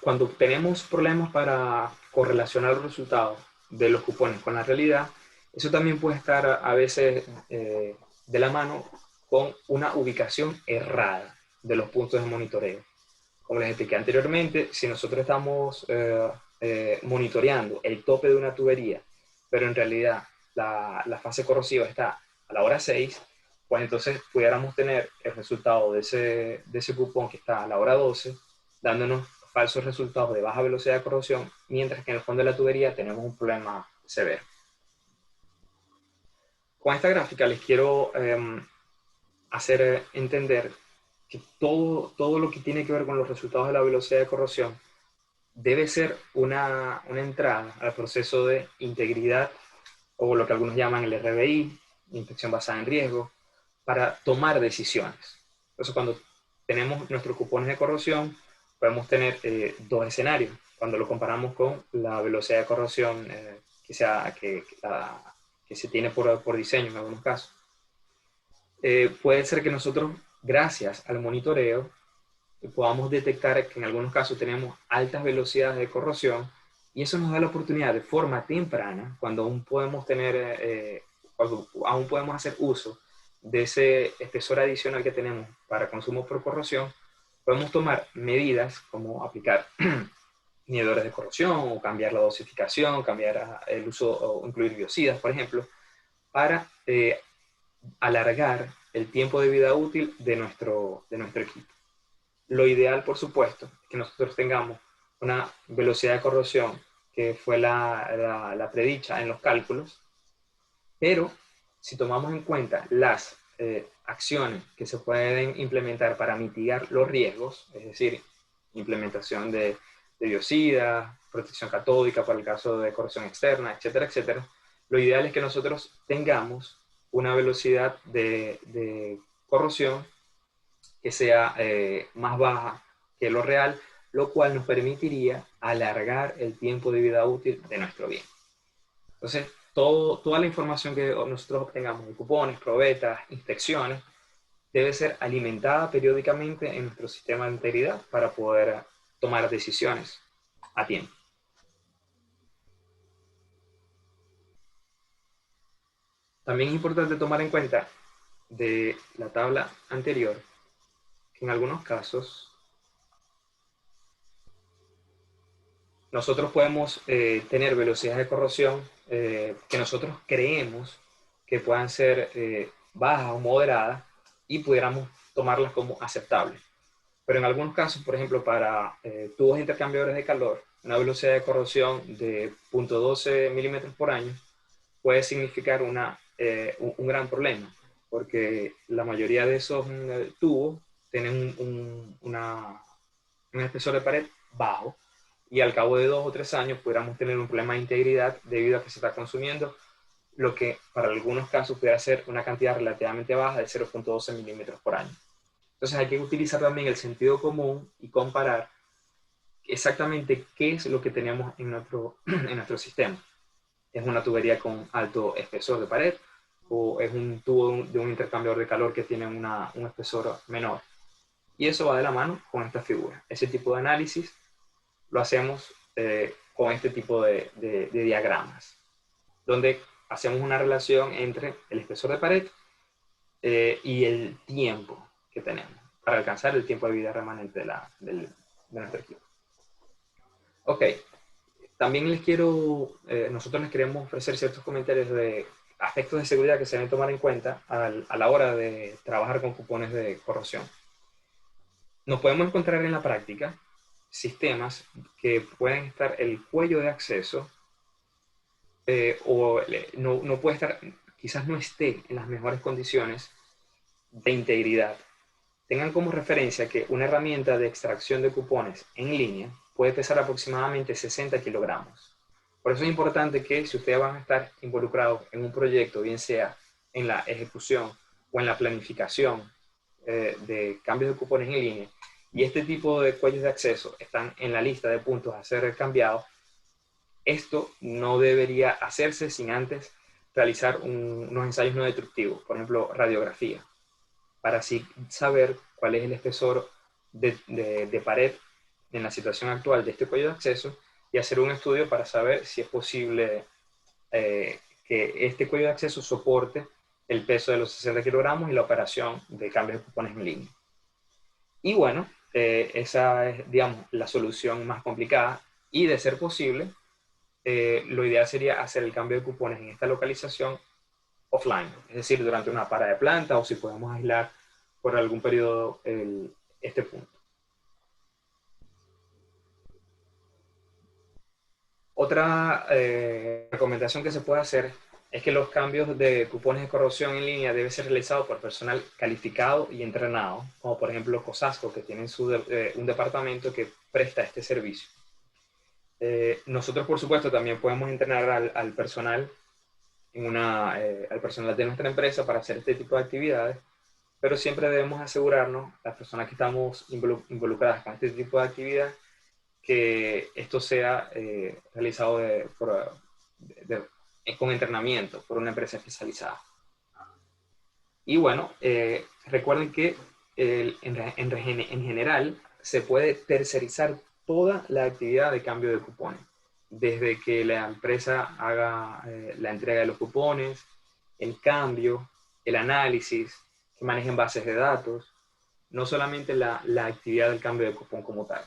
Cuando tenemos problemas para correlacionar los resultados de los cupones con la realidad, eso también puede estar a veces de la mano con una ubicación errada de los puntos de monitoreo. Como les expliqué anteriormente, si nosotros estamos monitoreando el tope de una tubería, pero en realidad la fase corrosiva está a la hora 6, pues entonces pudiéramos tener el resultado de ese cupón que está a la hora 12, dándonos falsos resultados de baja velocidad de corrosión, mientras que en el fondo de la tubería tenemos un problema severo. Con esta gráfica les quiero hacer entender que todo lo que tiene que ver con los resultados de la velocidad de corrosión debe ser una entrada al proceso de integridad, o lo que algunos llaman el RBI, inspección basada en riesgo, para tomar decisiones. Entonces, cuando tenemos nuestros cupones de corrosión, podemos tener dos escenarios. Cuando lo comparamos con la velocidad de corrosión que se tiene por diseño en algunos casos. Puede ser que nosotros, gracias al monitoreo, podamos detectar que en algunos casos tenemos altas velocidades de corrosión, y eso nos da la oportunidad de forma temprana, cuando aún podemos hacer uso de ese espesor adicional que tenemos para consumo por corrosión, podemos tomar medidas como aplicar inhibidores de corrosión o cambiar la dosificación, cambiar el uso o incluir biocidas, por ejemplo, para alargar el tiempo de vida útil de nuestro equipo. Lo ideal, por supuesto, es que nosotros tengamos una velocidad de corrosión que fue la predicha en los cálculos, pero si tomamos en cuenta las acciones que se pueden implementar para mitigar los riesgos, es decir, implementación de biocidas, protección catódica para el caso de corrosión externa, etcétera, etcétera, lo ideal es que nosotros tengamos una velocidad de corrosión que sea más baja que lo real, lo cual nos permitiría alargar el tiempo de vida útil de nuestro bien. Entonces, toda la información que nosotros obtengamos de cupones, probetas, inspecciones, debe ser alimentada periódicamente en nuestro sistema de integridad para poder tomar decisiones a tiempo. También es importante tomar en cuenta de la tabla anterior que en algunos casos nosotros podemos tener velocidades de corrosión que nosotros creemos que puedan ser bajas o moderadas y pudiéramos tomarlas como aceptables. Pero en algunos casos, por ejemplo, para tubos intercambiadores de calor, una velocidad de corrosión de 0.12 milímetros por año puede significar un gran problema, porque la mayoría de esos tubos tienen un espesor de pared bajo, y al cabo de 2 o 3 años pudiéramos tener un problema de integridad debido a que se está consumiendo lo que para algunos casos pudiera ser una cantidad relativamente baja de 0.12 milímetros por año. Entonces hay que utilizar también el sentido común y comparar exactamente qué es lo que tenemos en nuestro sistema. ¿Es una tubería con alto espesor de pared o es un tubo de un intercambiador de calor que tiene un espesor menor? Y eso va de la mano con esta figura. Ese tipo de análisis lo hacemos con este tipo de diagramas, donde hacemos una relación entre el espesor de pared y el tiempo que tenemos para alcanzar el tiempo de vida remanente de nuestro equipo. Ok, también nosotros les queremos ofrecer ciertos comentarios de aspectos de seguridad que se deben tomar en cuenta a la hora de trabajar con cupones de corrosión. Nos podemos encontrar en la práctica sistemas que pueden estar el cuello de acceso no puede estar, quizás no esté en las mejores condiciones de integridad. Tengan como referencia que una herramienta de extracción de cupones en línea puede pesar aproximadamente 60 kilogramos. Por eso es importante que si ustedes van a estar involucrados en un proyecto, bien sea en la ejecución o en la planificación de cambios de cupones en línea, y este tipo de cuellos de acceso están en la lista de puntos a ser cambiados, esto no debería hacerse sin antes realizar unos ensayos no destructivos, por ejemplo, radiografía, para así saber cuál es el espesor de pared en la situación actual de este cuello de acceso y hacer un estudio para saber si es posible que este cuello de acceso soporte el peso de los 60 kilogramos y la operación de cambios de cupones en línea. Y bueno, esa es, digamos, la solución más complicada, y de ser posible, lo ideal sería hacer el cambio de cupones en esta localización offline, es decir, durante una parada de planta o si podemos aislar por algún periodo este punto. Otra recomendación que se puede hacer es que los cambios de cupones de corrosión en línea deben ser realizados por personal calificado y entrenado, como por ejemplo COSASCO, que tienen un departamento que presta este servicio. Nosotros, por supuesto, también podemos entrenar al personal al personal de nuestra empresa para hacer este tipo de actividades, pero siempre debemos asegurarnos, las personas que estamos involucradas con este tipo de actividad, que esto sea realizado con entrenamiento por una empresa especializada. Y bueno, recuerden que en general se puede tercerizar toda la actividad de cambio de cupones, desde que la empresa haga la entrega de los cupones, el cambio, el análisis, que manejen bases de datos, no solamente la actividad del cambio de cupón como tal,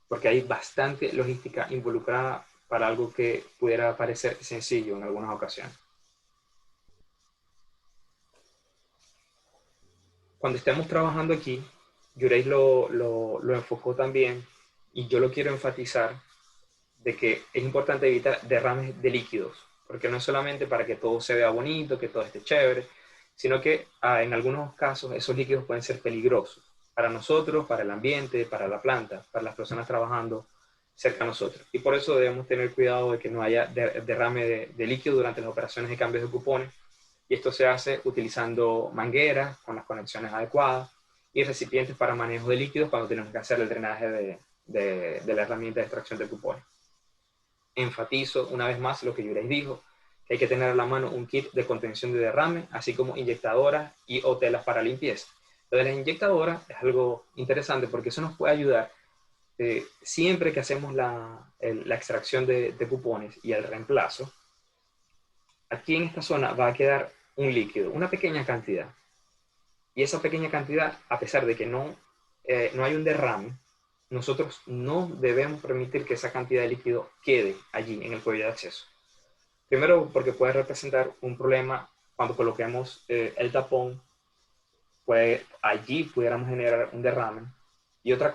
porque hay bastante logística involucrada para algo que pudiera parecer sencillo en algunas ocasiones. Cuando estemos trabajando aquí, Yureis lo enfocó también, y yo lo quiero enfatizar, de que es importante evitar derrames de líquidos, porque no es solamente para que todo se vea bonito, que todo esté chévere, sino que en algunos casos esos líquidos pueden ser peligrosos para nosotros, para el ambiente, para la planta, para las personas trabajando cerca de nosotros. Y por eso debemos tener cuidado de que no haya derrame de líquido durante las operaciones de cambios de cupones. Y esto se hace utilizando mangueras con las conexiones adecuadas y recipientes para manejo de líquidos cuando tenemos que hacer el drenaje de la herramienta de extracción de cupones. Enfatizo una vez más lo que Yureis dijo, que hay que tener a la mano un kit de contención de derrame, así como inyectadoras y o telas para limpieza. Lo de las inyectadoras es algo interesante porque eso nos puede ayudar siempre que hacemos la extracción de cupones y el reemplazo. Aquí en esta zona va a quedar un líquido, una pequeña cantidad. Y esa pequeña cantidad, a pesar de que no hay un derrame, nosotros no debemos permitir que esa cantidad de líquido quede allí en el cuello de acceso. Primero, porque puede representar un problema cuando coloquemos el tapón, allí pudiéramos generar un derrame. Y otra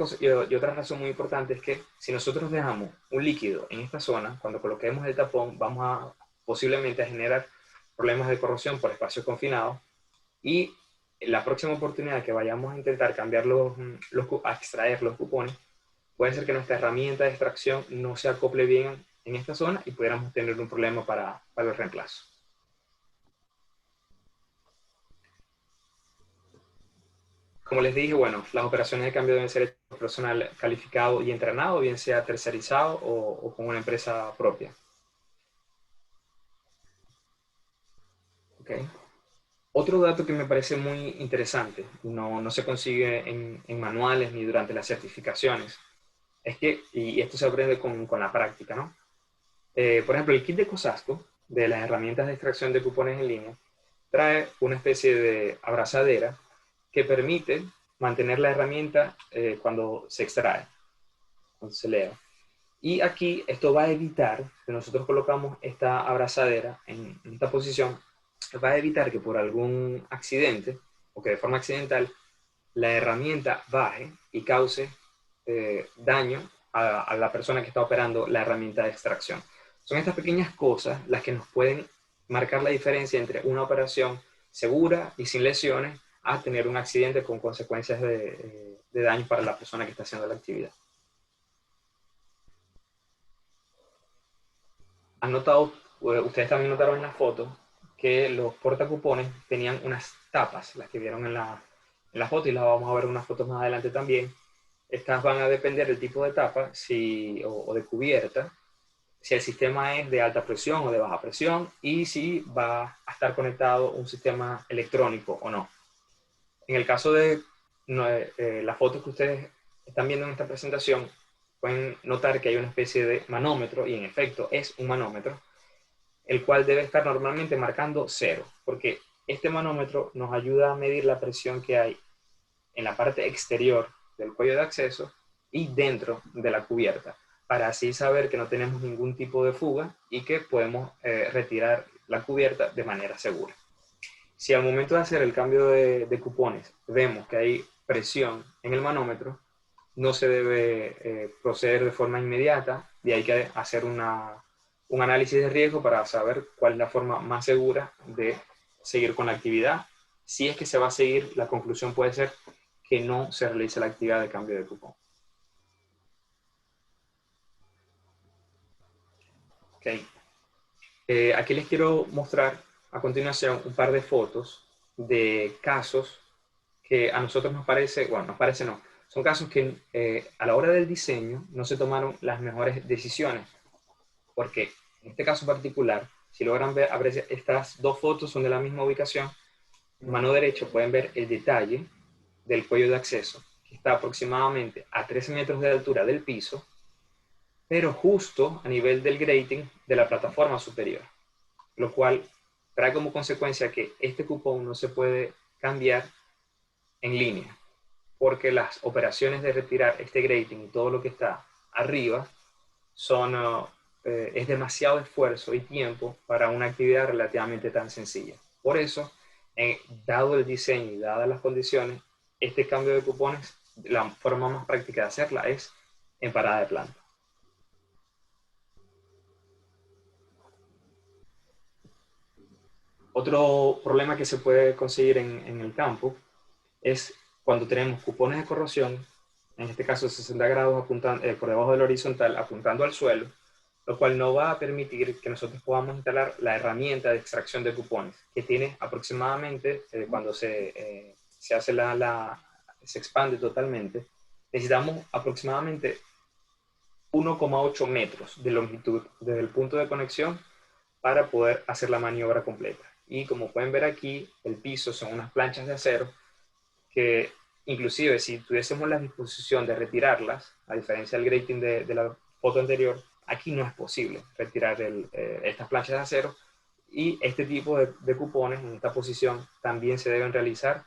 razón muy importante es que si nosotros dejamos un líquido en esta zona, cuando coloquemos el tapón, vamos a posiblemente generar problemas de corrosión por espacios confinados, y la próxima oportunidad que vayamos a intentar cambiar a extraer los cupones, puede ser que nuestra herramienta de extracción no se acople bien en esta zona y pudiéramos tener un problema para el reemplazo. Como les dije, bueno, las operaciones de cambio deben ser hechas por personal calificado y entrenado, bien sea tercerizado o con una empresa propia. Okay. Otro dato que me parece muy interesante, no se consigue en manuales ni durante las certificaciones, es que, y esto se aprende con la práctica, ¿no? Por ejemplo, el kit de COSASCO, de las herramientas de extracción de cupones en línea, trae una especie de abrazadera que permite mantener la herramienta cuando se extrae, cuando se leva. Y aquí esto va a evitar, que nosotros colocamos esta abrazadera en esta posición, va a evitar que por algún accidente, o que de forma accidental, la herramienta baje y cause daño a la persona que está operando la herramienta de extracción. Son estas pequeñas cosas las que nos pueden marcar la diferencia entre una operación segura y sin lesiones a tener un accidente con consecuencias de daño para la persona que está haciendo la actividad. Han notado, ustedes también notaron en la foto, que los portacupones tenían unas tapas, las que vieron en la foto, y las vamos a ver en unas fotos más adelante también. Estas van a depender del tipo de tapa o de cubierta, si el sistema es de alta presión o de baja presión, y si va a estar conectado un sistema electrónico o no. En el caso de la foto que ustedes están viendo en esta presentación, pueden notar que hay una especie de manómetro, y en efecto es un manómetro, el cual debe estar normalmente marcando 0, porque este manómetro nos ayuda a medir la presión que hay en la parte exterior del cuello de acceso y dentro de la cubierta, para así saber que no tenemos ningún tipo de fuga y que podemos retirar la cubierta de manera segura. Si al momento de hacer el cambio de cupones vemos que hay presión en el manómetro, no se debe proceder de forma inmediata, y hay que hacer un análisis de riesgo para saber cuál es la forma más segura de seguir con la actividad. Si es que se va a seguir, la conclusión puede ser que no se realice la actividad de cambio de cupón. Okay. Aquí les quiero mostrar a continuación un par de fotos de casos que a nosotros nos parece, bueno, nos parece no, son casos que a la hora del diseño no se tomaron las mejores decisiones, porque en este caso particular, si logran ver, estas dos fotos son de la misma ubicación, mano derecha pueden ver el detalle del cuello de acceso, que está aproximadamente a 3 metros de altura del piso, pero justo a nivel del grating de la plataforma superior, lo cual trae como consecuencia que este cupón no se puede cambiar en línea, porque las operaciones de retirar este grating y todo lo que está arriba es demasiado esfuerzo y tiempo para una actividad relativamente tan sencilla. Por eso, dado el diseño y dadas las condiciones, este cambio de cupones, la forma más práctica de hacerla es en parada de planta. Otro problema que se puede conseguir en el campo es cuando tenemos cupones de corrosión, en este caso 60 grados por debajo del horizontal, apuntando al suelo, lo cual no va a permitir que nosotros podamos instalar la herramienta de extracción de cupones, que tiene aproximadamente, cuando se hace se expande totalmente, necesitamos aproximadamente 1,8 metros de longitud desde el punto de conexión para poder hacer la maniobra completa. Y como pueden ver aquí, el piso son unas planchas de acero que inclusive si tuviésemos la disposición de retirarlas, a diferencia del grating de la foto anterior, aquí no es posible retirar estas planchas de acero, y este tipo de cupones en esta posición también se deben realizar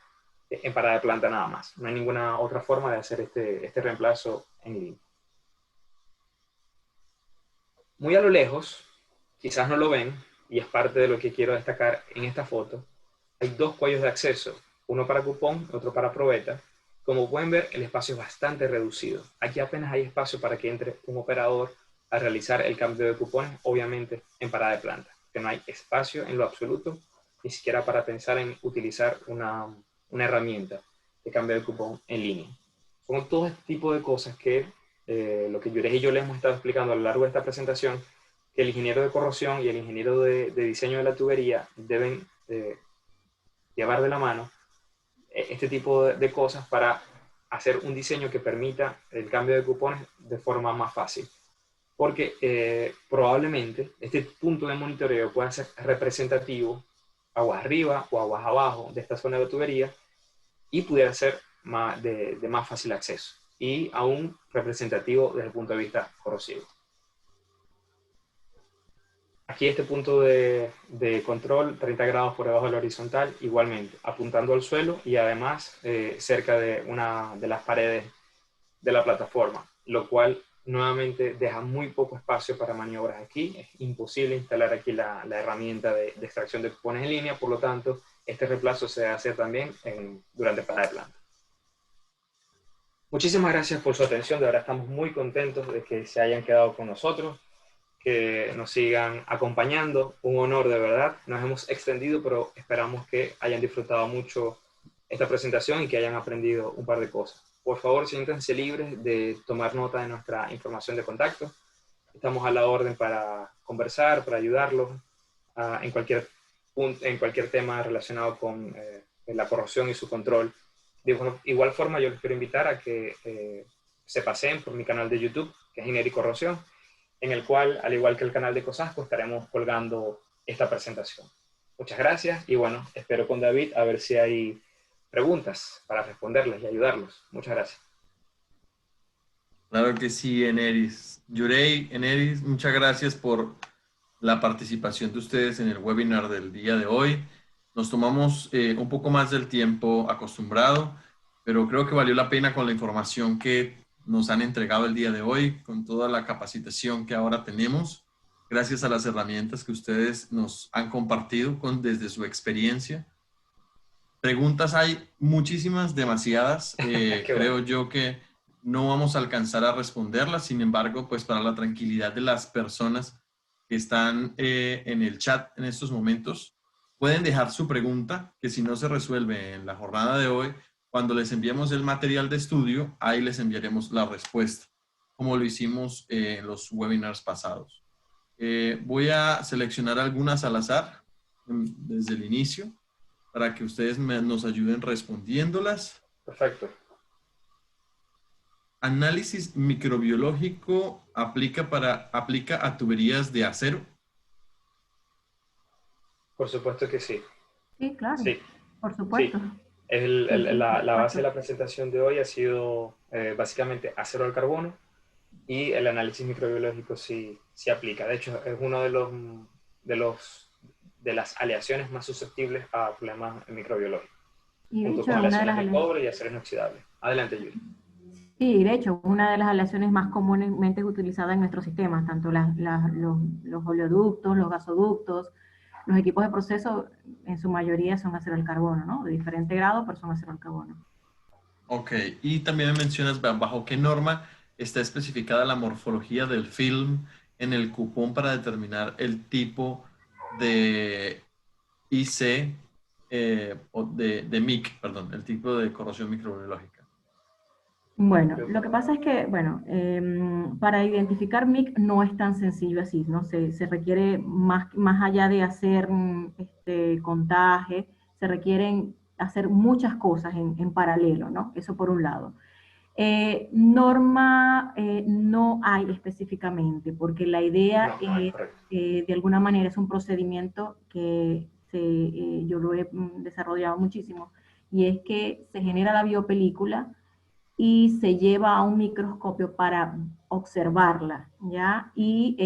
en parada de planta nada más. No hay ninguna otra forma de hacer este reemplazo en línea. Muy a lo lejos, quizás no lo ven, y es parte de lo que quiero destacar en esta foto, hay dos cuellos de acceso, uno para cupón, otro para probeta. Como pueden ver, el espacio es bastante reducido. Aquí apenas hay espacio para que entre un operador a realizar el cambio de cupones, obviamente en parada de planta, que no hay espacio en lo absoluto, ni siquiera para pensar en utilizar una herramienta de cambio de cupón en línea. Son todo este tipo de cosas que lo que Yurey y yo les hemos estado explicando a lo largo de esta presentación, que el ingeniero de corrosión y el ingeniero de diseño de la tubería deben llevar de la mano este tipo de cosas para hacer un diseño que permita el cambio de cupones de forma más fácil. Porque probablemente este punto de monitoreo pueda ser representativo aguas arriba o aguas abajo de esta zona de tubería y pudiera ser de más fácil acceso y aún representativo desde el punto de vista corrosivo. Aquí este punto de control, 30 grados por debajo del horizontal, igualmente, apuntando al suelo y además cerca de una de las paredes de la plataforma, lo cual nuevamente deja muy poco espacio para maniobras aquí. Es imposible instalar aquí la herramienta de extracción de cupones en línea, por lo tanto, este reemplazo se hace también durante parada de planta. Muchísimas gracias por su atención, de verdad estamos muy contentos de que se hayan quedado con nosotros, que nos sigan acompañando, un honor de verdad. Nos hemos extendido, pero esperamos que hayan disfrutado mucho esta presentación y que hayan aprendido un par de cosas. Por favor, siéntanse libres de tomar nota de nuestra información de contacto. Estamos a la orden para conversar, para ayudarlos en cualquier tema relacionado con la corrosión y su control. De igual forma, yo les quiero invitar a que se paseen por mi canal de YouTube, que es Ingeniería y Corrosión, en el cual, al igual que el canal de COSASCO, estaremos colgando esta presentación. Muchas gracias y bueno, espero con David a ver si hay preguntas para responderles y ayudarlos. Muchas gracias. Claro que sí, Eneris. Yurey, Eneris, muchas gracias por la participación de ustedes en el webinar del día de hoy. Nos tomamos un poco más del tiempo acostumbrado, pero creo que valió la pena con la información que nos han entregado el día de hoy, con toda la capacitación que ahora tenemos, gracias a las herramientas que ustedes nos han compartido desde su experiencia. Preguntas hay muchísimas, demasiadas. Creo yo que no vamos a alcanzar a responderlas. Sin embargo, pues para la tranquilidad de las personas que están en el chat en estos momentos, pueden dejar su pregunta, que si no se resuelve en la jornada de hoy, cuando les enviemos el material de estudio, ahí les enviaremos la respuesta, como lo hicimos en los webinars pasados. Voy a seleccionar algunas al azar. desde el inicio para que ustedes nos ayuden respondiéndolas. Perfecto. ¿Análisis microbiológico aplica a tuberías de acero? Por supuesto que sí. Sí, claro, Sí, por sí. supuesto. La base de Supuesto. la presentación de hoy ha sido básicamente acero al carbono y el análisis microbiológico sí aplica. De hecho, es uno de las aleaciones más susceptibles a problemas microbiológicos, Y de junto hecho, con una de las aleaciones de aleaciones, cobre y acero inoxidable. Adelante, Yuri. sí, de hecho, una de las aleaciones más comúnmente utilizadas en nuestros sistemas, tanto los oleoductos, los gasoductos, los equipos de proceso, en su mayoría son acero al carbono, ¿no? De diferente grado, pero son acero al carbono. Ok, y también me mencionas bajo qué norma está especificada la morfología del film en el cupón para determinar el tipo de IC, o de MIC, perdón, el tipo de corrosión microbiológica. Bueno, lo que pasa es que, bueno, para identificar MIC no es tan sencillo así, ¿no? Se requiere más allá de hacer contaje, se requieren hacer muchas cosas en paralelo, ¿no? Eso por un lado. Norma no hay específicamente, porque la idea No, es es, correcto. de alguna manera, es un procedimiento que yo lo he desarrollado muchísimo, y es que se genera la biopelícula y se lleva a un microscopio para observarla, ¿ya? Y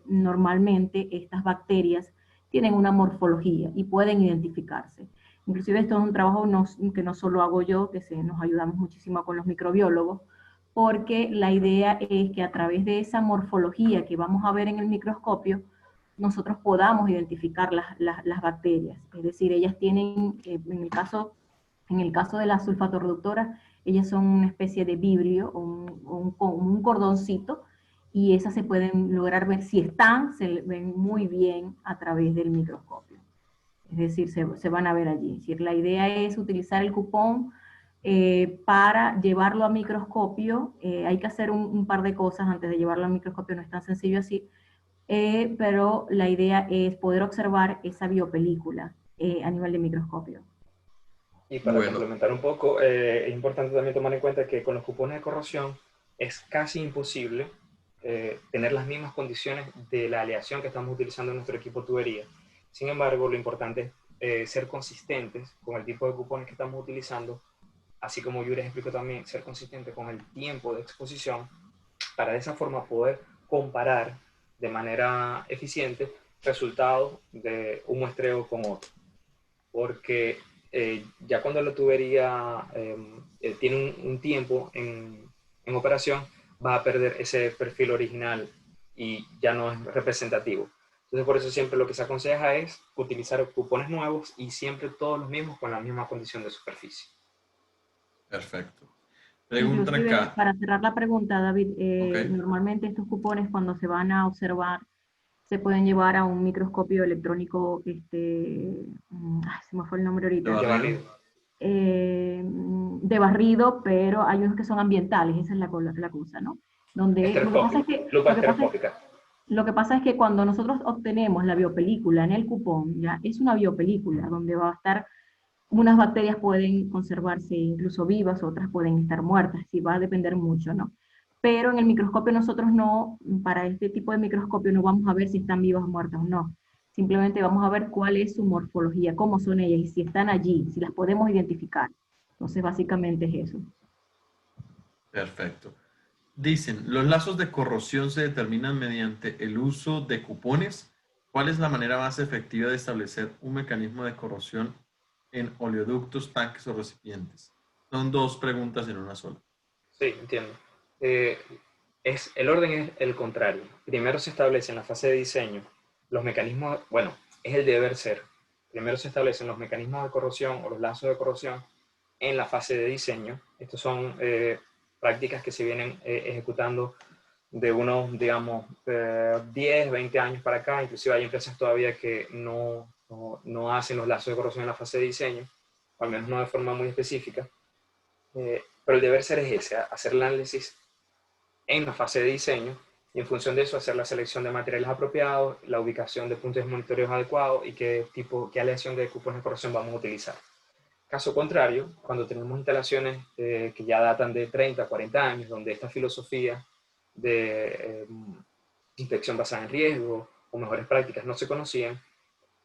normalmente estas bacterias tienen una morfología y pueden identificarse. Inclusive esto es un trabajo que no solo hago yo, nos ayudamos muchísimo con los microbiólogos, porque la idea es que a través de esa morfología que vamos a ver en el microscopio, nosotros podamos identificar las bacterias. Es decir, ellas tienen, en el caso de las sulfatorreductoras, ellas son una especie de vibrio o un cordoncito, y esas se pueden lograr ver, si están, se ven muy bien a través del microscopio. Es decir, se van a ver allí. Es decir, la idea es utilizar el cupón para llevarlo a microscopio. Hay que hacer un par de cosas antes de llevarlo a microscopio, no es tan sencillo así, pero la idea es poder observar esa biopelícula a nivel de microscopio. Y para Bueno, complementar un poco, es importante también tomar en cuenta que con los cupones de corrosión es casi imposible tener las mismas condiciones de la aleación que estamos utilizando en nuestro equipo tubería. Sin embargo, lo importante es ser consistentes con el tipo de cupones que estamos utilizando, así como yo les explico también, ser consistente con el tiempo de exposición para de esa forma poder comparar de manera eficiente resultados de un muestreo con otro. Porque ya cuando la tubería tiene un tiempo en operación, va a perder ese perfil original y ya no es representativo. Entonces, por eso siempre lo que se aconseja es utilizar cupones nuevos y siempre todos los mismos con la misma condición de superficie. perfecto. Preguntan Inclusive, acá, para cerrar la pregunta, David, ok, normalmente estos cupones, cuando se van a observar, se pueden llevar a un microscopio electrónico, se me fue el nombre de ahorita, De barrido. barrido. de barrido, pero hay unos que son ambientales, esa es la cosa, ¿no? Donde lo que pasa es Estereoscópico. que, Lupa estereoscópica. lo que pasa es que cuando nosotros obtenemos la biopelícula en el cupón, ya es una biopelícula donde va a estar, unas bacterias pueden conservarse incluso vivas, otras pueden estar muertas, sí va a depender mucho, ¿no? Pero en el microscopio nosotros no, para este tipo de microscopio no vamos a ver si están vivas o muertas o no. Simplemente vamos a ver cuál es su morfología, cómo son ellas y si están allí, si las podemos identificar. Entonces, básicamente es eso. Perfecto. Dicen, los lazos de corrosión se determinan mediante el uso de cupones. ¿Cuál es la manera más efectiva de establecer un mecanismo de corrosión en oleoductos, tanques o recipientes? Son dos preguntas en una sola. Sí, entiendo. Eh, el orden es el contrario. Primero se establece en la fase de diseño los mecanismos, bueno, es el deber ser. Primero se establecen los mecanismos de corrosión o los lazos de corrosión en la fase de diseño. Estas son prácticas que se vienen ejecutando de unos, digamos, 10, 20 años para acá. Inclusive hay empresas todavía que no hacen los lazos de corrosión en la fase de diseño, o al menos no de forma muy específica. Pero el deber ser es ese, hacer el análisis en la fase de diseño y en función de eso hacer la selección de materiales apropiados, la ubicación de puntos de monitoreo adecuados y qué aleación de cupones de corrosión vamos a utilizar. Caso contrario, cuando tenemos instalaciones que ya datan de 30, 40 años, donde esta filosofía de inspección basada en riesgo o mejores prácticas no se conocían,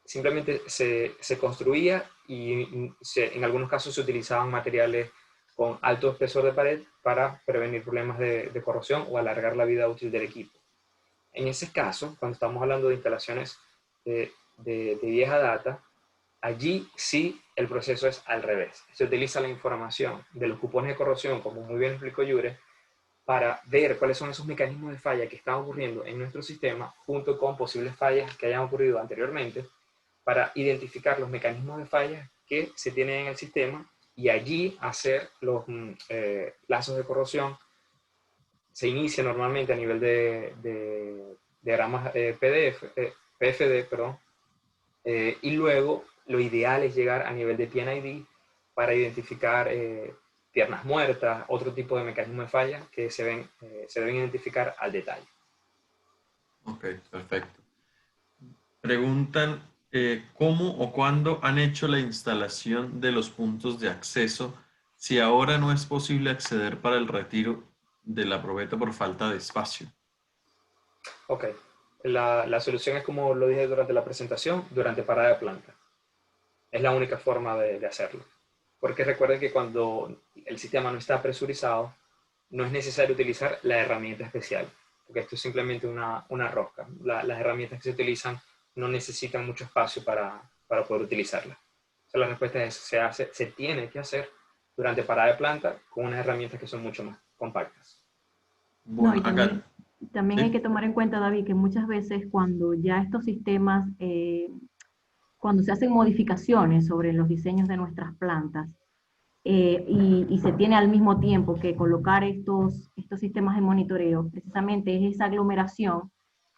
simplemente se construía y en algunos casos se utilizaban materiales con alto espesor de pared para prevenir problemas de corrosión o alargar la vida útil del equipo. En ese caso, cuando estamos hablando de instalaciones de vieja data, allí sí el proceso es al revés. Se utiliza la información de los cupones de corrosión, como muy bien explicó Yure, para ver cuáles son esos mecanismos de falla que están ocurriendo en nuestro sistema, junto con posibles fallas que hayan ocurrido anteriormente, para identificar los mecanismos de falla que se tienen en el sistema y allí hacer los lazos de corrosión. Se inicia normalmente a nivel de diagramas PFD, perdón, y luego lo ideal es llegar a nivel de PNID para identificar piernas muertas, otro tipo de mecanismo de falla que se deben identificar al detalle. Ok, perfecto. Preguntan cómo o cuándo han hecho la instalación de los puntos de acceso si ahora no es posible acceder para el retiro de la probeta por falta de espacio. Ok, la solución es como lo dije durante la presentación, durante parada de planta. Es la única forma de hacerlo. Porque recuerden que cuando el sistema no está presurizado, no es necesario utilizar la herramienta especial, porque esto es simplemente una rosca. Las herramientas que se utilizan no necesitan mucho espacio para poder utilizarlas. O sea, la respuesta es, se tiene que hacer durante parada de planta con unas herramientas que son mucho más compactas. No, Bueno, y acá, también hay ¿sí? que tomar en cuenta, David, que muchas veces cuando ya estos sistemas, cuando se hacen modificaciones sobre los diseños de nuestras plantas, y se tiene al mismo tiempo que colocar estos sistemas de monitoreo, precisamente es esa aglomeración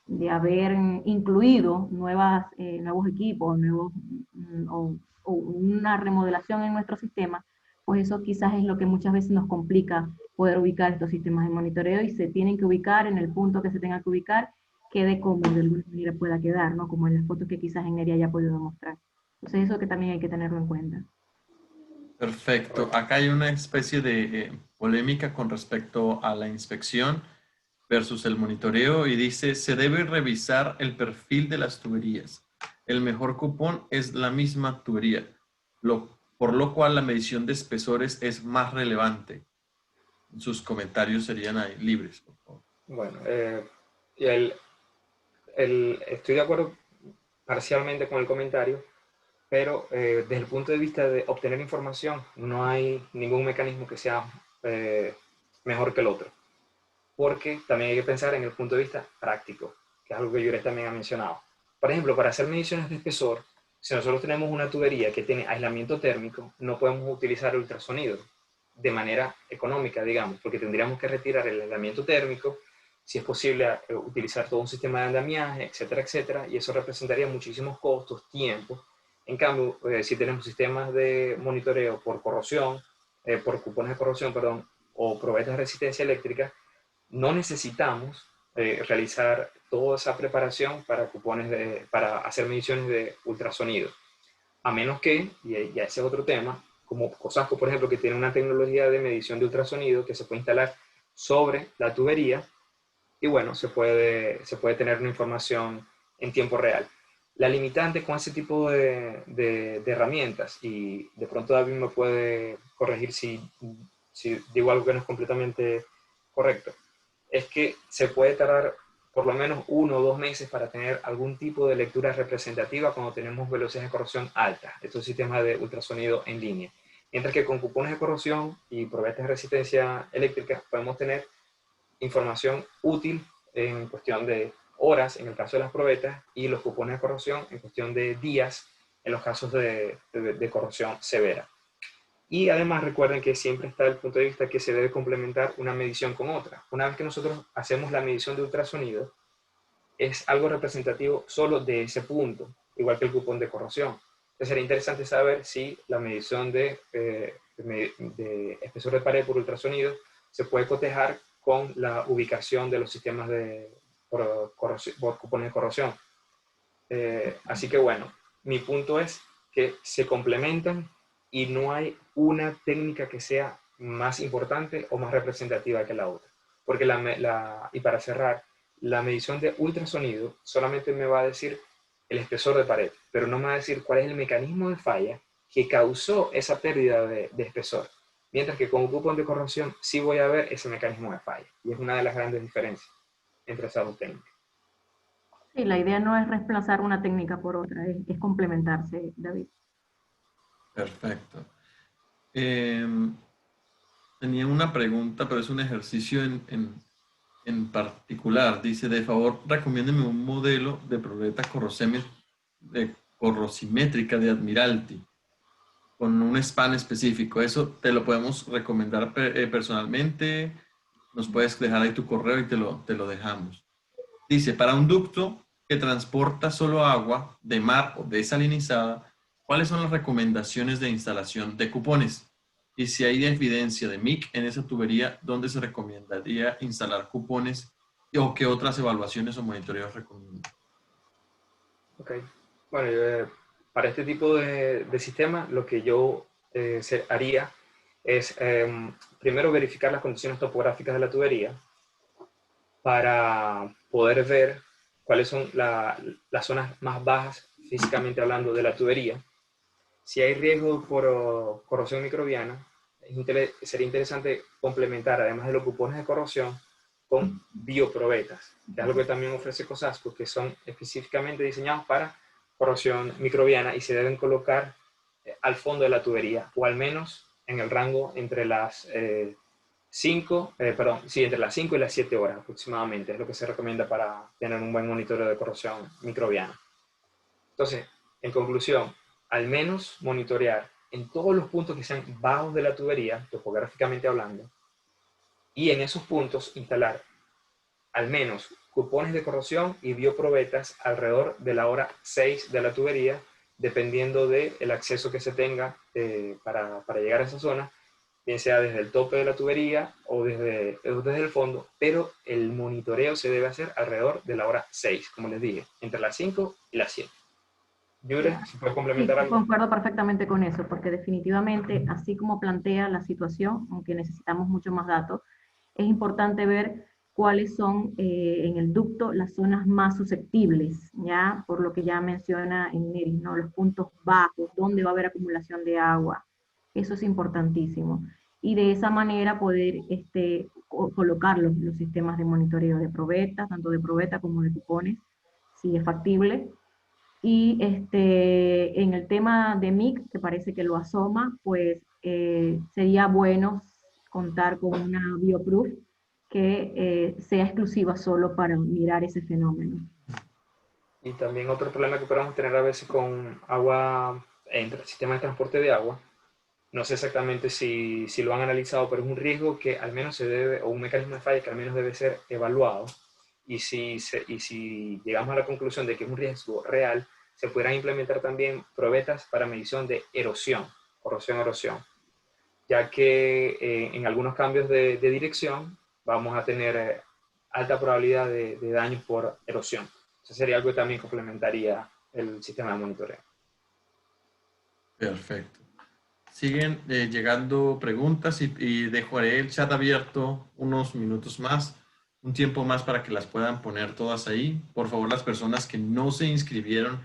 de haber incluido nuevos equipos, o una remodelación en nuestro sistema, pues eso quizás es lo que muchas veces nos complica poder ubicar estos sistemas de monitoreo y se tienen que ubicar en el punto que se tenga que ubicar, quede como de alguna manera pueda quedar, ¿no? Como en las fotos que quizás en Neria haya podido mostrar. Entonces eso que también hay que tenerlo en cuenta. Perfecto. Acá hay una especie de polémica con respecto a la inspección versus el monitoreo y dice, se debe revisar el perfil de las tuberías. El mejor cupón es la misma tubería, por lo cual la medición de espesores es más relevante. Sus comentarios serían ahí libres, por favor. Bueno, y estoy de acuerdo parcialmente con el comentario, pero desde el punto de vista de obtener información, no hay ningún mecanismo que sea mejor que el otro. Porque también hay que pensar en el punto de vista práctico, que es algo que Yure también ha mencionado. Por ejemplo, para hacer mediciones de espesor, si nosotros tenemos una tubería que tiene aislamiento térmico, no podemos utilizar ultrasonido de manera económica, digamos, porque tendríamos que retirar el aislamiento térmico, si es posible utilizar todo un sistema de andamiaje, etcétera, etcétera, y eso representaría muchísimos costos, tiempo. En cambio, si tenemos sistemas de monitoreo por corrosión, por cupones de corrosión, perdón, o probetas de resistencia eléctrica, no necesitamos realizar toda esa preparación para hacer mediciones de ultrasonido. A menos que, y ya ese es otro tema, como COSASCO, por ejemplo, que tiene una tecnología de medición de ultrasonido que se puede instalar sobre la tubería y bueno, se puede tener una información en tiempo real. La limitante con ese tipo de herramientas, y de pronto David me puede corregir si digo algo que no es completamente correcto, es que se puede tardar por lo menos 1 o 2 meses para tener algún tipo de lectura representativa cuando tenemos velocidades de corrosión altas, estos sistemas de ultrasonido en línea. Mientras que con cupones de corrosión y probetas de resistencia eléctrica podemos tener información útil en cuestión de horas en el caso de las probetas y los cupones de corrosión en cuestión de días en los casos de corrosión severa. Y además recuerden que siempre está el punto de vista que se debe complementar una medición con otra. Una vez que nosotros hacemos la medición de ultrasonido, es algo representativo solo de ese punto, igual que el cupón de corrosión. Entonces sería interesante saber si la medición de espesor de pared por ultrasonido se puede cotejar con la ubicación de los sistemas por cupones de corrosión. Así que bueno, mi punto es que se complementan y no hay una técnica que sea más importante o más representativa que la otra. Porque y para cerrar, la medición de ultrasonido solamente me va a decir el espesor de pared, pero no me va a decir cuál es el mecanismo de falla que causó esa pérdida de espesor. Mientras que con un cupón de corrosión sí voy a ver ese mecanismo de falla. Y es una de las grandes diferencias entre esas dos técnicas. Sí, la idea no es reemplazar una técnica por otra, es complementarse, David. Perfecto. Tenía una pregunta, pero es un ejercicio en particular. Dice, de favor, recomiéndeme un modelo de probeta corrosimétrica de Admiralty con un span específico. Eso te lo podemos recomendar personalmente. Nos puedes dejar ahí tu correo y te lo dejamos. Dice, para un ducto que transporta solo agua de mar o desalinizada, ¿cuáles son las recomendaciones de instalación de cupones? Y si hay evidencia de MIC en esa tubería, ¿dónde se recomendaría instalar cupones o qué otras evaluaciones o monitoreos recomiendan? Ok. Bueno, para este tipo de sistema, lo que yo haría es primero verificar las condiciones topográficas de la tubería para poder ver cuáles son las zonas más bajas, físicamente hablando, de la tubería. Si hay riesgo por corrosión microbiana, sería interesante complementar, además de los cupones de corrosión, con bioprobetas, que es algo que también ofrece COSASCO, que son específicamente diseñados para corrosión microbiana y se deben colocar al fondo de la tubería, o al menos en el rango entre las entre las 5 y las 7 horas aproximadamente, es lo que se recomienda para tener un buen monitoreo de corrosión microbiana. Entonces, en conclusión, al menos monitorear en todos los puntos que sean bajos de la tubería, topográficamente hablando, y en esos puntos instalar al menos cupones de corrosión y bioprobetas alrededor de la hora 6 de la tubería, dependiendo del acceso que se tenga para llegar a esa zona, bien sea desde el tope de la tubería o desde el fondo, pero el monitoreo se debe hacer alrededor de la hora 6, como les dije, entre las 5 y las 7. Yure, si puedes complementar Sí, algo. concuerdo perfectamente con eso, porque definitivamente, así como plantea la situación, aunque necesitamos mucho más datos, es importante ver cuáles son en el ducto las zonas más susceptibles, ¿ya? Por lo que ya menciona en Neris, ¿no? Los puntos bajos, dónde va a haber acumulación de agua. Eso es importantísimo. Y de esa manera poder colocar los sistemas de monitoreo de probeta, tanto de probeta como de cupones, si es factible. Y en el tema de MIC, que parece que lo asoma, pues sería bueno contar con una bioproof que sea exclusiva solo para mirar ese fenómeno. Y también otro problema que podemos tener a veces con agua, entre el sistema de transporte de agua, no sé exactamente si lo han analizado, pero es un riesgo que al menos se debe, o un mecanismo de falla que al menos debe ser evaluado. Y si llegamos a la conclusión de que es un riesgo real, se podrán implementar también probetas para medición de erosión, corrosión-erosión, ya que en algunos cambios de dirección vamos a tener alta probabilidad de daños por erosión. Eso sería algo que también complementaría el sistema de monitoreo. Perfecto. Siguen llegando preguntas y dejaré el chat abierto unos minutos más, un tiempo más para que las puedan poner todas ahí. Por favor, las personas que no se inscribieron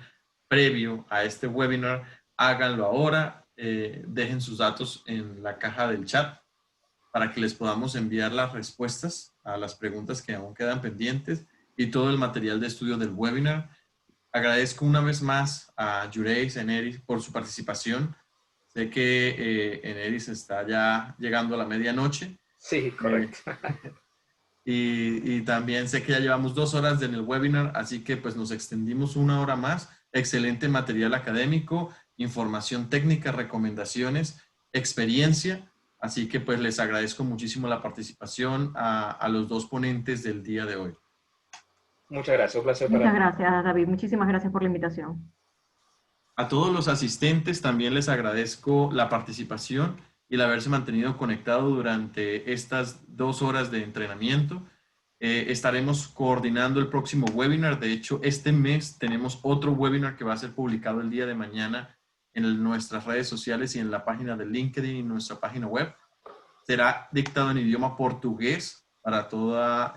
previo a este webinar, háganlo ahora. Dejen sus datos en la caja del chat para que les podamos enviar las respuestas a las preguntas que aún quedan pendientes y todo el material de estudio del webinar. Agradezco una vez más a Yureis, Eneris, por su participación. Sé que Eneris está ya llegando a la medianoche. Sí, correcto. Y también sé que ya llevamos 2 horas en el webinar, así que pues nos extendimos 1 hora más. Excelente material académico, información técnica, recomendaciones, experiencia. Así que pues les agradezco muchísimo la participación a los 2 ponentes del día de hoy. Muchas gracias, un placer para mí. Muchas gracias, David. Muchísimas gracias por la invitación. A todos los asistentes también les agradezco la participación y y el haberse mantenido conectado durante estas 2 horas de entrenamiento. Estaremos coordinando el próximo webinar. De hecho, este mes tenemos otro webinar que va a ser publicado el día de mañana en nuestras redes sociales y en la página de LinkedIn y nuestra página web. Será dictado en idioma portugués para toda,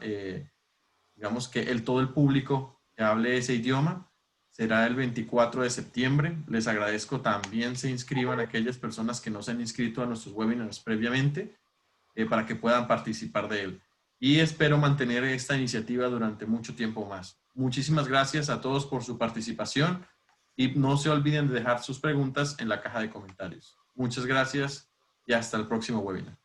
digamos que todo el público que hable ese idioma. Será el 24 de septiembre. Les agradezco también se inscriban aquellas personas que no se han inscrito a nuestros webinars previamente para que puedan participar de él. Y espero mantener esta iniciativa durante mucho tiempo más. Muchísimas gracias a todos por su participación y no se olviden de dejar sus preguntas en la caja de comentarios. Muchas gracias y hasta el próximo webinar.